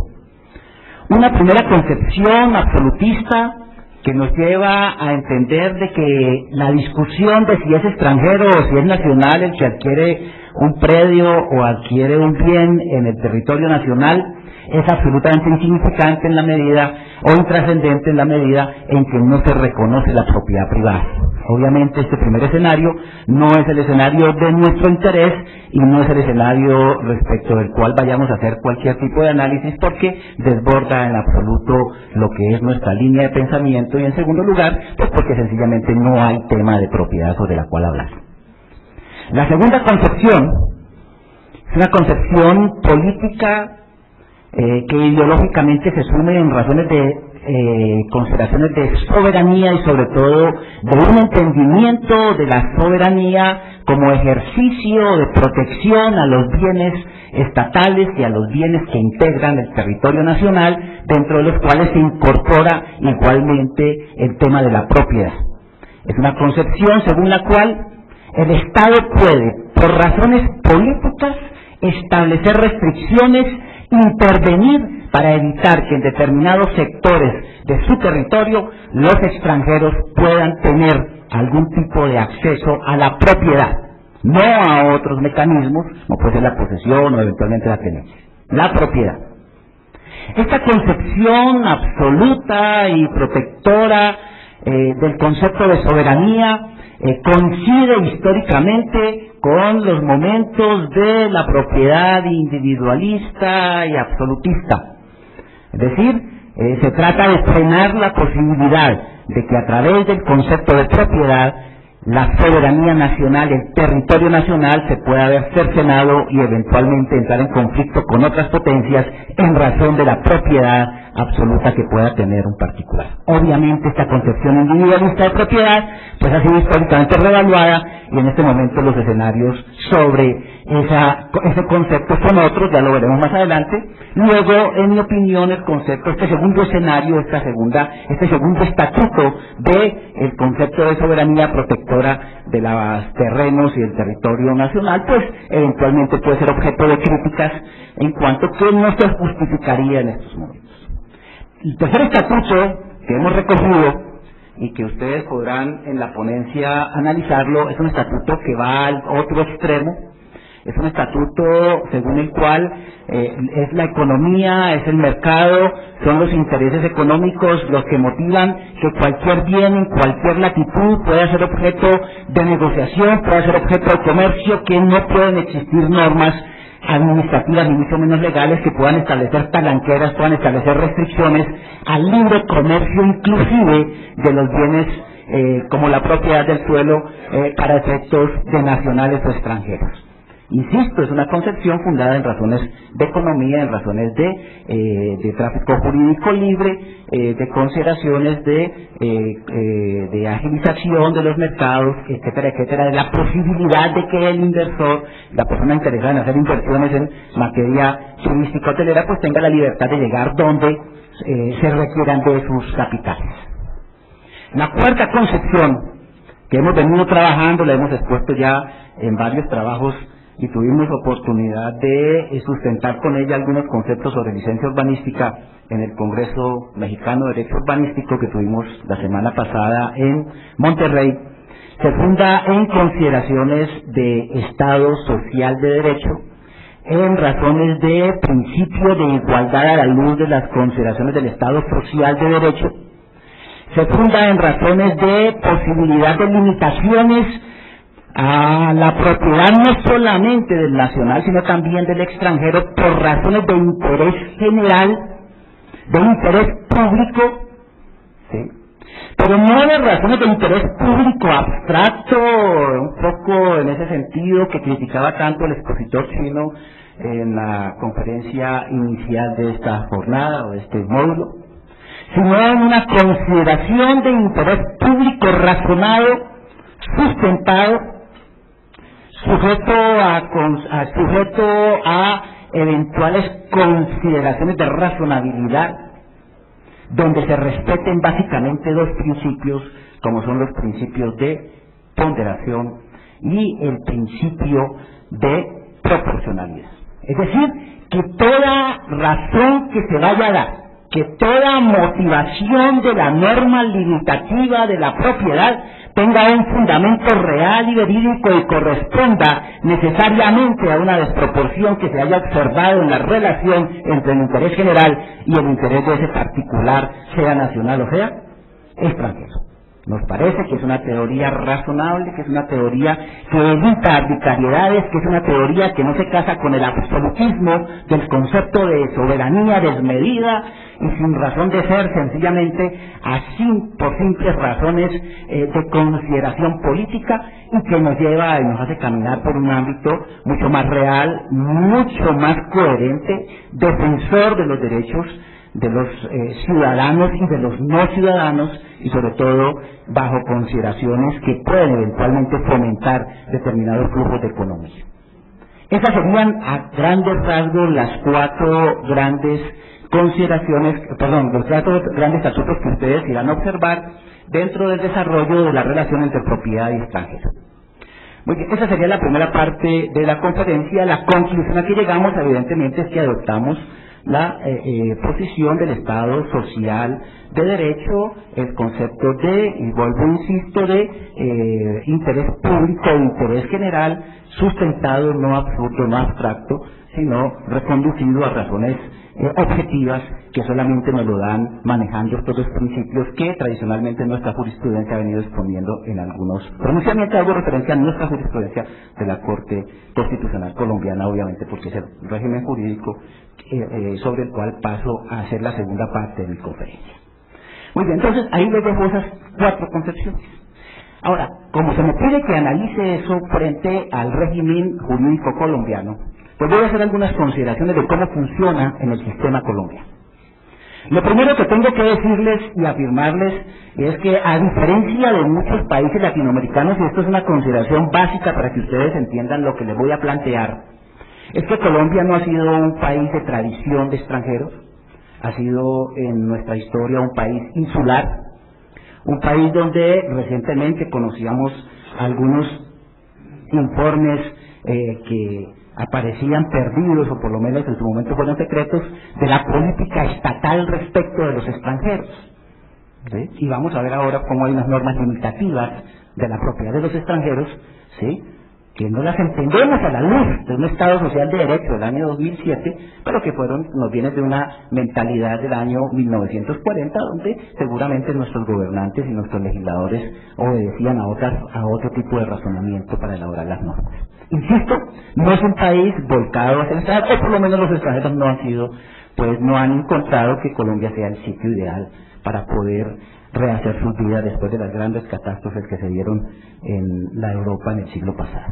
Una primera concepción absolutista que nos lleva a entender de que la discusión de si es extranjero o si es nacional el que adquiere un predio o adquiere un bien en el territorio nacional es absolutamente insignificante en la medida, o intrascendente en la medida en que no se reconoce la propiedad privada. Obviamente este primer escenario no es el escenario de nuestro interés y no es el escenario respecto del cual vayamos a hacer cualquier tipo de análisis, porque desborda en absoluto lo que es nuestra línea de pensamiento, y en segundo lugar, pues porque sencillamente no hay tema de propiedad sobre la cual hablar. La segunda concepción es una concepción política que ideológicamente se sume en razones de consideraciones de soberanía y sobre todo de un entendimiento de la soberanía como ejercicio de protección a los bienes estatales y a los bienes que integran el territorio nacional, dentro de los cuales se incorpora igualmente el tema de la propiedad. Es una concepción según la cual el Estado puede, por razones políticas, establecer restricciones, intervenir para evitar que en determinados sectores de su territorio los extranjeros puedan tener algún tipo de acceso a la propiedad, no a otros mecanismos, como puede ser la posesión o eventualmente la tenencia, la propiedad. Esta concepción absoluta y protectora del concepto de soberanía coincide históricamente con los momentos de la propiedad individualista y absolutista. Es decir, se trata de frenar la posibilidad de que a través del concepto de propiedad la soberanía nacional, el territorio nacional, se pueda ver cercenado y eventualmente entrar en conflicto con otras potencias en razón de la propiedad absoluta que pueda tener un particular. Obviamente esta concepción individualista de propiedad pues ha sido históricamente revaluada, y en este momento los escenarios sobre ese concepto son otros, ya lo veremos más adelante. Luego, en mi opinión, el concepto, este segundo escenario, este segundo estatuto del concepto de soberanía protectora de los terrenos y el territorio nacional, pues eventualmente puede ser objeto de críticas en cuanto que no se justificaría en estos momentos. El tercer estatuto que hemos recogido y que ustedes podrán en la ponencia analizarlo, es un estatuto que va al otro extremo. Es un estatuto según el cual es la economía, es el mercado, son los intereses económicos los que motivan que cualquier bien en cualquier latitud pueda ser objeto de negociación, pueda ser objeto de comercio, que no pueden existir normas administrativas ni mucho menos legales que puedan establecer talanqueras, puedan establecer restricciones al libre comercio inclusive de los bienes como la propiedad del suelo para efectos de nacionales o extranjeros. Insisto, es una concepción fundada en razones de economía, en razones de tráfico jurídico libre, de consideraciones de agilización de los mercados, etcétera, etcétera, de la posibilidad de que el inversor, la persona interesada en hacer inversiones en materia turística hotelera, pues tenga la libertad de llegar donde se requieran de sus capitales. La cuarta concepción que hemos venido trabajando, la hemos expuesto ya en varios trabajos y tuvimos oportunidad de sustentar con ella algunos conceptos sobre licencia urbanística en el Congreso Mexicano de Derecho Urbanístico que tuvimos la semana pasada en Monterrey. Se funda en consideraciones de Estado social de derecho, en razones de principio de igualdad a la luz de las consideraciones del Estado social de derecho. Se funda en razones de posibilidad de limitaciones a la propiedad no solamente del nacional, sino también del extranjero, por razones de interés general, de interés público, ¿sí? Pero no de razones de interés público abstracto, un poco en ese sentido que criticaba tanto el expositor chino en la conferencia inicial de esta jornada o de este módulo, sino en una consideración de interés público razonado, sustentado, sujeto a eventuales consideraciones de razonabilidad, donde se respeten básicamente dos principios, como son los principios de ponderación y el principio de proporcionalidad. Es decir, que toda razón que se vaya a dar, que toda motivación de la norma limitativa de la propiedad tenga un fundamento real y verídico y corresponda necesariamente a una desproporción que se haya observado en la relación entre el interés general y el interés de ese particular, sea nacional o sea extranjero. Nos parece que es una teoría razonable, que es una teoría que evita arbitrariedades, que es una teoría que no se casa con el absolutismo del concepto de soberanía desmedida y sin razón de ser, sencillamente por simples razones de consideración política, y que nos lleva y nos hace caminar por un ámbito mucho más real, mucho más coherente, defensor de los derechos de los ciudadanos y de los no ciudadanos, y sobre todo bajo consideraciones que pueden eventualmente fomentar determinados flujos de economía. Esas serían a grandes rasgos las cuatro grandes consideraciones, los cuatro grandes estatutos que ustedes irán a observar dentro del desarrollo de la relación entre propiedad y extranjero. Muy bien, esa sería la primera parte de la conferencia. La conclusión a que llegamos, evidentemente, es que adoptamos la posición del Estado social de derecho, el concepto de, y vuelvo insisto, de interés público e interés general, sustentado, no absurdo, no abstracto, sino reconducido a razones objetivas que solamente nos lo dan manejando estos dos principios que tradicionalmente nuestra jurisprudencia ha venido exponiendo en algunos pronunciamientos. Hago referencia a nuestra jurisprudencia de la Corte Constitucional Colombiana, obviamente, porque es el régimen jurídico sobre el cual paso a hacer la segunda parte de mi conferencia. Muy bien, entonces ahí les dejo esas cuatro concepciones. Ahora, como se me pide que analice eso frente al régimen jurídico colombiano, pues voy a hacer algunas consideraciones de cómo funciona en el sistema colombiano. Lo primero que tengo que decirles y afirmarles es que, a diferencia de muchos países latinoamericanos, y esto es una consideración básica para que ustedes entiendan lo que les voy a plantear, es que Colombia no ha sido un país de tradición de extranjeros, ha sido en nuestra historia un país insular, un país donde recientemente conocíamos algunos informes que aparecían perdidos, o por lo menos en su momento fueron secretos, de la política estatal respecto de los extranjeros. ¿Sí? Y vamos a ver ahora cómo hay unas normas limitativas de la propiedad de los extranjeros, ¿sí?, que no las entendemos a la luz de un Estado social de derecho del año 2007, pero que nos vienen de una mentalidad del año 1940, donde seguramente nuestros gobernantes y nuestros legisladores obedecían a otro tipo de razonamiento para elaborar las normas. Insisto, no es un país volcado hacia el extranjero, o por lo menos los extranjeros no han encontrado que Colombia sea el sitio ideal para poder rehacer sus vidas después de las grandes catástrofes que se dieron en la Europa en el siglo pasado.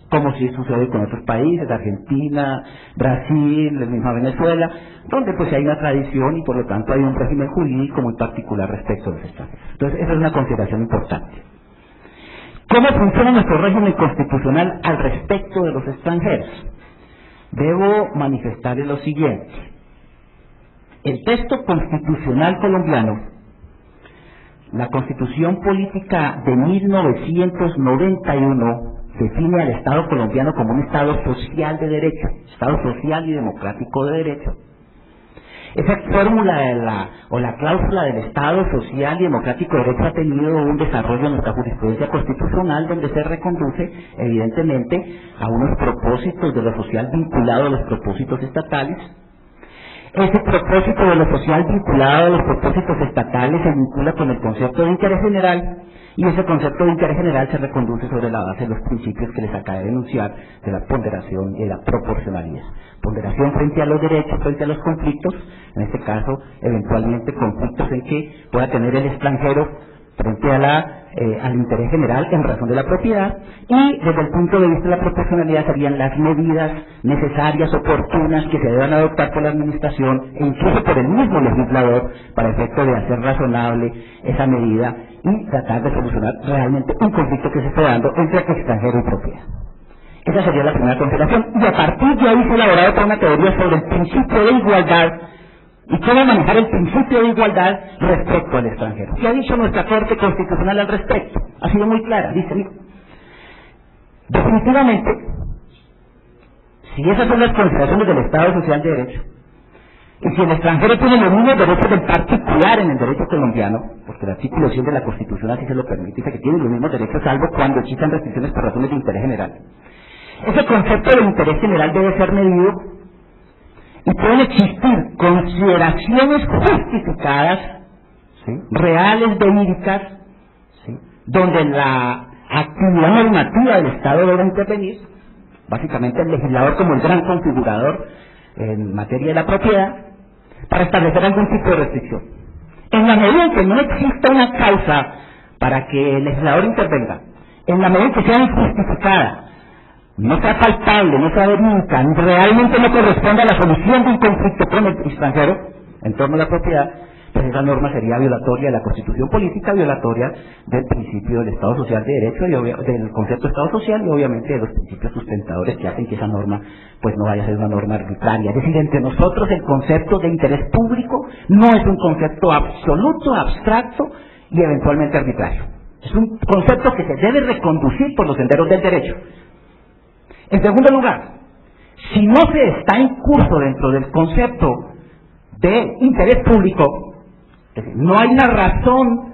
Como sí sucede con otros países, Argentina, Brasil, la misma Venezuela, donde pues hay una tradición y por lo tanto hay un régimen jurídico muy particular respecto a los extranjeros. Entonces esa es una consideración importante. ¿Cómo funciona nuestro régimen constitucional al respecto de los extranjeros? Debo manifestarles lo siguiente. El texto constitucional colombiano, la Constitución Política de 1991, define al Estado colombiano como un Estado social de derecho, Estado social y democrático de derecho. Esa fórmula la cláusula del Estado social y democrático de derecho ha tenido un desarrollo en nuestra jurisprudencia constitucional, donde se reconduce evidentemente a unos propósitos de lo social vinculado a los propósitos estatales. Ese propósito de lo social vinculado a los propósitos estatales se vincula con el concepto de interés general, y ese concepto de interés general se reconduce sobre la base de los principios que les acabé de enunciar, de la ponderación y de la proporcionalidad. Ponderación frente a los derechos, frente a los conflictos, en este caso, eventualmente conflictos en que pueda tener el extranjero frente al interés general en razón de la propiedad, y desde el punto de vista de la proporcionalidad serían las medidas necesarias, oportunas, que se deban adoptar por la administración e incluso por el mismo legislador para efecto de hacer razonable esa medida y tratar de solucionar realmente un conflicto que se está dando entre extranjero y propiedad. Esa sería la primera consideración, y a partir de ahí se ha elaborado toda una teoría sobre el principio de igualdad y cómo manejar el principio de igualdad respecto al extranjero. ¿Qué ha dicho nuestra Corte Constitucional al respecto? Ha sido muy clara, dice: definitivamente, si esas son las consideraciones del Estado social de derecho, y si el extranjero tiene los mismos derechos en particular en el derecho colombiano, porque el artículo 100 de la Constitución así se lo permite, dice que tiene los mismos derechos salvo cuando existan restricciones por razones de interés general. Ese concepto de interés general debe ser medido, y pueden existir consideraciones justificadas, ¿sí?, reales, verídicas, ¿sí?, donde la actividad normativa del Estado debe intervenir, básicamente el legislador como el gran configurador en materia de la propiedad, para establecer algún tipo de restricción. En la medida en que no exista una causa para que el legislador intervenga, en la medida en que sea injustificada, no sea palpable, no sea verídica, realmente no corresponde a la solución de un conflicto con el extranjero en torno a la propiedad, pues esa norma sería violatoria de la Constitución Política, violatoria del principio del Estado Social de Derecho, del concepto de Estado Social, y obviamente de los principios sustentadores que hacen que esa norma pues no vaya a ser una norma arbitraria. Es decir, entre nosotros el concepto de interés público no es un concepto absoluto, abstracto y eventualmente arbitrario. Es un concepto que se debe reconducir por los senderos del derecho. En segundo lugar, si no se está en curso dentro del concepto de interés público, es decir, no hay una razón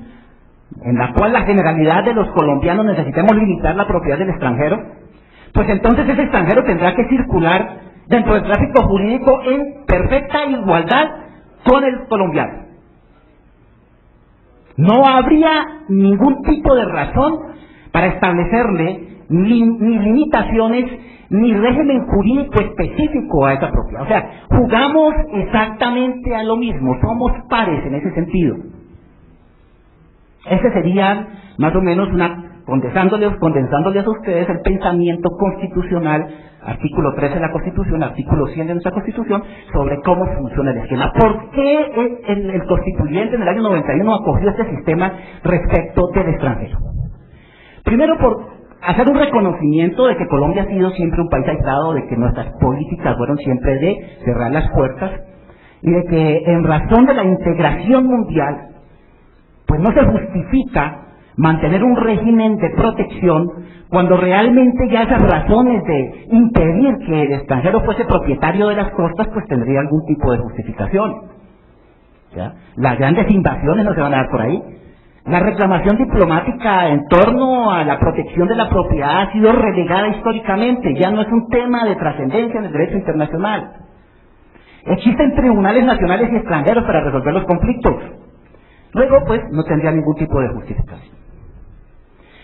en la cual la generalidad de los colombianos necesitemos limitar la propiedad del extranjero, pues entonces ese extranjero tendrá que circular dentro del tráfico jurídico en perfecta igualdad con el colombiano. No habría ningún tipo de razón para establecerle ni limitaciones ni régimen jurídico específico a esa propiedad. O sea, jugamos exactamente a lo mismo, somos pares en ese sentido. Esa sería más o menos una condensándoles a ustedes el pensamiento constitucional, artículo 13 de la Constitución, artículo 100 de nuestra Constitución, sobre cómo funciona el esquema. ¿Por qué el constituyente en el año 91 acogió este sistema respecto del extranjero? Primero, por hacer un reconocimiento de que Colombia ha sido siempre un país aislado, de que nuestras políticas fueron siempre de cerrar las puertas, y de que en razón de la integración mundial, pues no se justifica mantener un régimen de protección cuando realmente ya esas razones de impedir que el extranjero fuese propietario de las costas pues tendría algún tipo de justificación. ¿Ya? Las grandes invasiones no se van a dar por ahí. La reclamación diplomática en torno a la protección de la propiedad ha sido relegada históricamente, ya no es un tema de trascendencia en el derecho internacional. Existen tribunales nacionales y extranjeros para resolver los conflictos. Luego, pues, no tendría ningún tipo de justificación.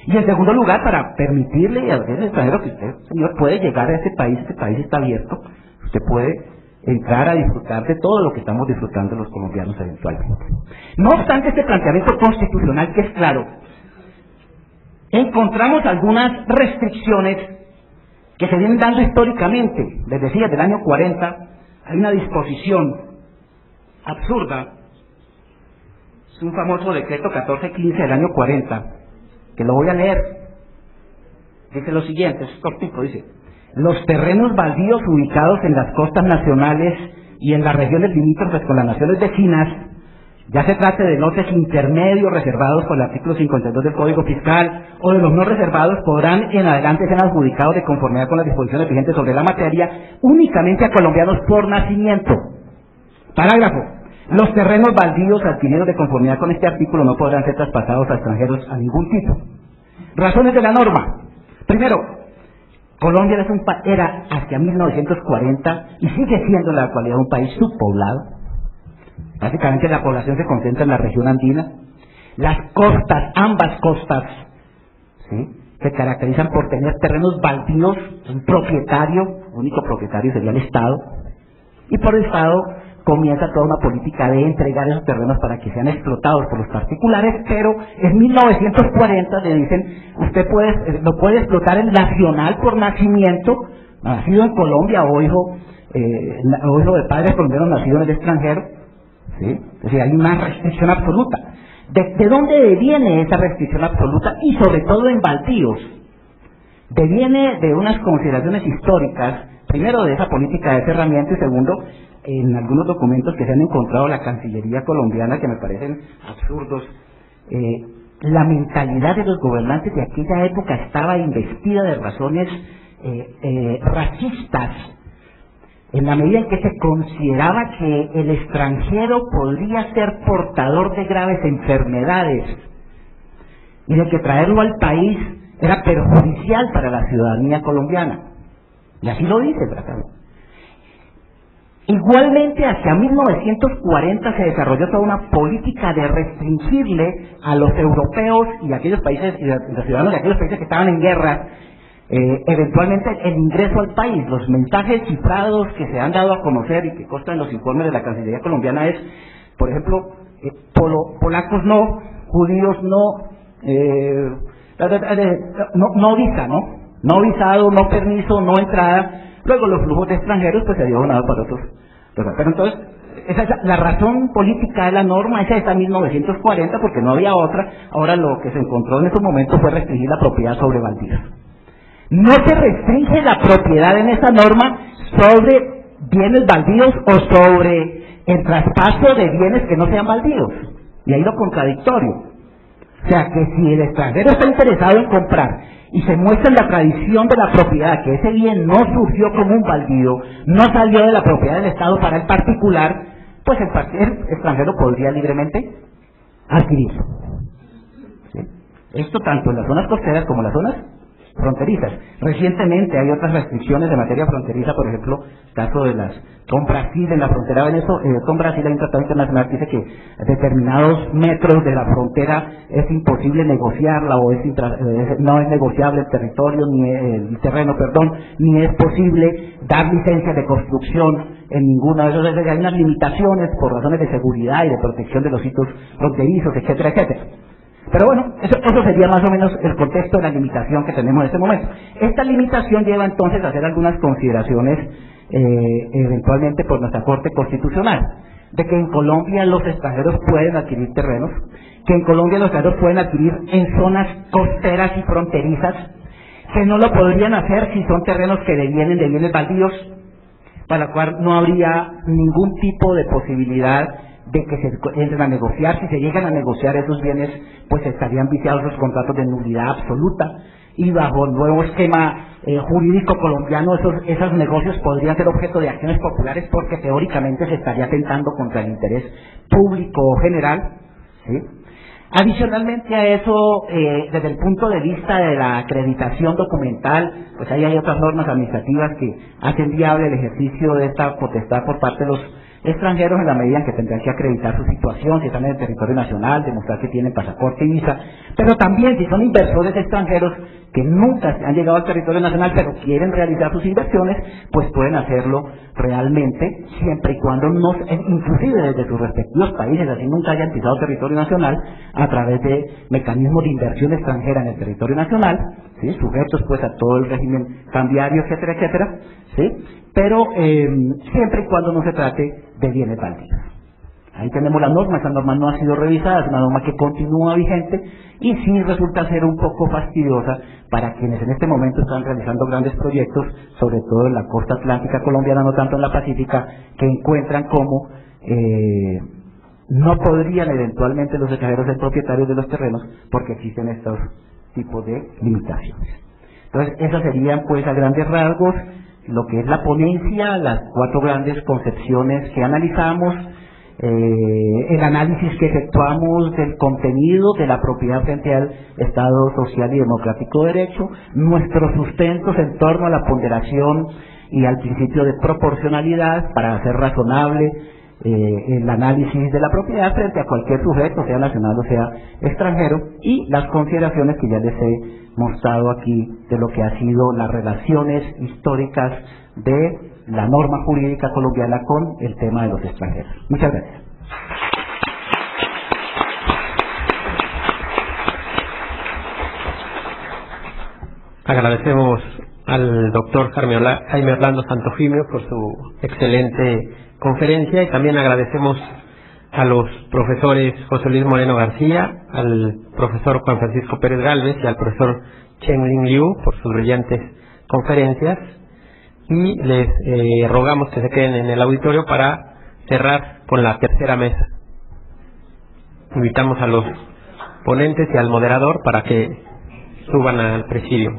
Y en segundo lugar, para permitirle al extranjero que usted, señor, puede llegar a este país está abierto, usted puede entrar a disfrutar de todo lo que estamos disfrutando los colombianos eventualmente. No obstante este planteamiento constitucional que es claro, encontramos algunas restricciones que se vienen dando históricamente. Les decía, desde el año 40 hay una disposición absurda, es un famoso decreto 1415 del año 40, que lo voy a leer. Dice lo siguiente, es cortito, dice: los terrenos baldíos ubicados en las costas nacionales y en las regiones limítrofes con las naciones vecinas, ya se trate de lotes intermedios reservados por el artículo 52 del Código Fiscal o de los no reservados, podrán en adelante ser adjudicados de conformidad con las disposiciones vigentes sobre la materia únicamente a colombianos por nacimiento. Parágrafo: los terrenos baldíos adquiridos de conformidad con este artículo no podrán ser traspasados a extranjeros a ningún tipo. Razones de la norma. Primero, Colombia era hacia 1940 y sigue siendo en la actualidad un país subpoblado. Básicamente la población se concentra en la región andina. Las costas, ambas costas, ¿sí?, se caracterizan por tener terrenos baldíos, un propietario, único propietario sería el Estado, y por el Estado comienza toda una política de entregar esos terrenos para que sean explotados por los particulares, pero en 1940 le dicen, usted no puede explotar el nacional por nacimiento, nacido en Colombia o hijo de padres colombianos nacido en el extranjero, ¿sí? Es decir, hay una restricción absoluta. ¿De dónde viene esa restricción absoluta? Y sobre todo en baldíos. Deviene de unas consideraciones históricas, primero de esa política de cerramiento y segundo, en algunos documentos que se han encontrado la Cancillería colombiana que me parecen absurdos. La mentalidad de los gobernantes de aquella época estaba investida de razones racistas, en la medida en que se consideraba que el extranjero podría ser portador de graves enfermedades y de que traerlo al país era perjudicial para la ciudadanía colombiana. Y así lo dice el tratado. Igualmente, hacia 1940 se desarrolló toda una política de restringirle a los europeos y a aquellos países, y a los ciudadanos de aquellos países que estaban en guerra, eventualmente el ingreso al país. Los mensajes cifrados que se han dado a conocer y que constan en los informes de la Cancillería colombiana es, por ejemplo, polacos no, judíos no, no visa, no visado, no permiso, no entrada. Luego los flujos de extranjeros pues se habían donado para otros. Pero entonces, esa es la razón política de la norma, esa está en 1940 porque no había otra. Ahora lo que se encontró en ese momento fue restringir la propiedad sobre baldíos. No se restringe la propiedad en esa norma sobre bienes baldíos o sobre el traspaso de bienes que no sean baldíos. Y ahí lo contradictorio. O sea que si el extranjero está interesado en comprar y se muestra en la tradición de la propiedad que ese bien no surgió como un baldío, no salió de la propiedad del Estado para el particular, pues el extranjero podría libremente adquirirlo. ¿Sí? Esto tanto en las zonas costeras como en las zonas fronterizas. Recientemente hay otras restricciones de materia fronteriza, por ejemplo, el caso de las con Brasil en la frontera con Brasil hay un tratado internacional que dice que determinados metros de la frontera es imposible negociarla o no es negociable el territorio ni el terreno, ni es posible dar licencias de construcción en ninguna de esos. Hay unas limitaciones por razones de seguridad y de protección de los sitios fronterizos, etcétera, etcétera. Pero bueno, eso sería más o menos el contexto de la limitación que tenemos en este momento. Esta limitación lleva entonces a hacer algunas consideraciones eventualmente por nuestra Corte Constitucional, de que en Colombia los extranjeros pueden adquirir terrenos, que en Colombia los extranjeros pueden adquirir en zonas costeras y fronterizas, que no lo podrían hacer si son terrenos que devienen de bienes baldíos, para lo cual no habría ningún tipo de posibilidad de que se entren a negociar. Si se llegan a negociar esos bienes, pues estarían viciados los contratos de nulidad absoluta, y bajo el nuevo esquema jurídico colombiano esos negocios podrían ser objeto de acciones populares, porque teóricamente se estaría atentando contra el interés público general, ¿sí? Adicionalmente a eso, desde el punto de vista de la acreditación documental, pues ahí hay otras normas administrativas que hacen viable el ejercicio de esta potestad por parte de los extranjeros, en la medida en que tendrán que acreditar su situación, si están en el territorio nacional, demostrar que tienen pasaporte y visa, pero también si son inversores extranjeros que nunca han llegado al territorio nacional pero quieren realizar sus inversiones, pues pueden hacerlo realmente, siempre y cuando no, inclusive desde sus respectivos países, así nunca hayan pisado territorio nacional, a través de mecanismos de inversión extranjera en el territorio nacional, ¿sí? Sujetos pues a todo el régimen cambiario, etcétera, etcétera, ¿sí? Pero siempre y cuando no se trate de bienes baldíos. Ahí tenemos la norma. Esa norma no ha sido revisada, es una norma que continúa vigente y sí resulta ser un poco fastidiosa para quienes en este momento están realizando grandes proyectos, sobre todo en la costa atlántica colombiana, no tanto en la pacífica, que encuentran como no podrían eventualmente los extranjeros ser propietarios de los terrenos porque existen estos tipos de limitaciones. Entonces, esas serían pues a grandes rasgos lo que es la ponencia, las 4 grandes concepciones que analizamos, el análisis que efectuamos del contenido de la propiedad frente al Estado social y democrático de derecho, nuestros sustentos en torno a la ponderación y al principio de proporcionalidad para hacer razonable el análisis de la propiedad frente a cualquier sujeto, sea nacional o sea extranjero, y las consideraciones que ya les he mostrado aquí de lo que ha sido las relaciones históricas de la norma jurídica colombiana con el tema de los extranjeros. Muchas gracias. Agradecemos al doctor Jaime Orlando Santofimio por su excelente conferencia, y también agradecemos a los profesores José Luis Moreno García, al profesor Juan Francisco Pérez Gálvez y al profesor Chen-Lin Liu por sus brillantes conferencias, y les rogamos que se queden en el auditorio para cerrar con la tercera mesa. Invitamos a los ponentes y al moderador para que suban al presidio.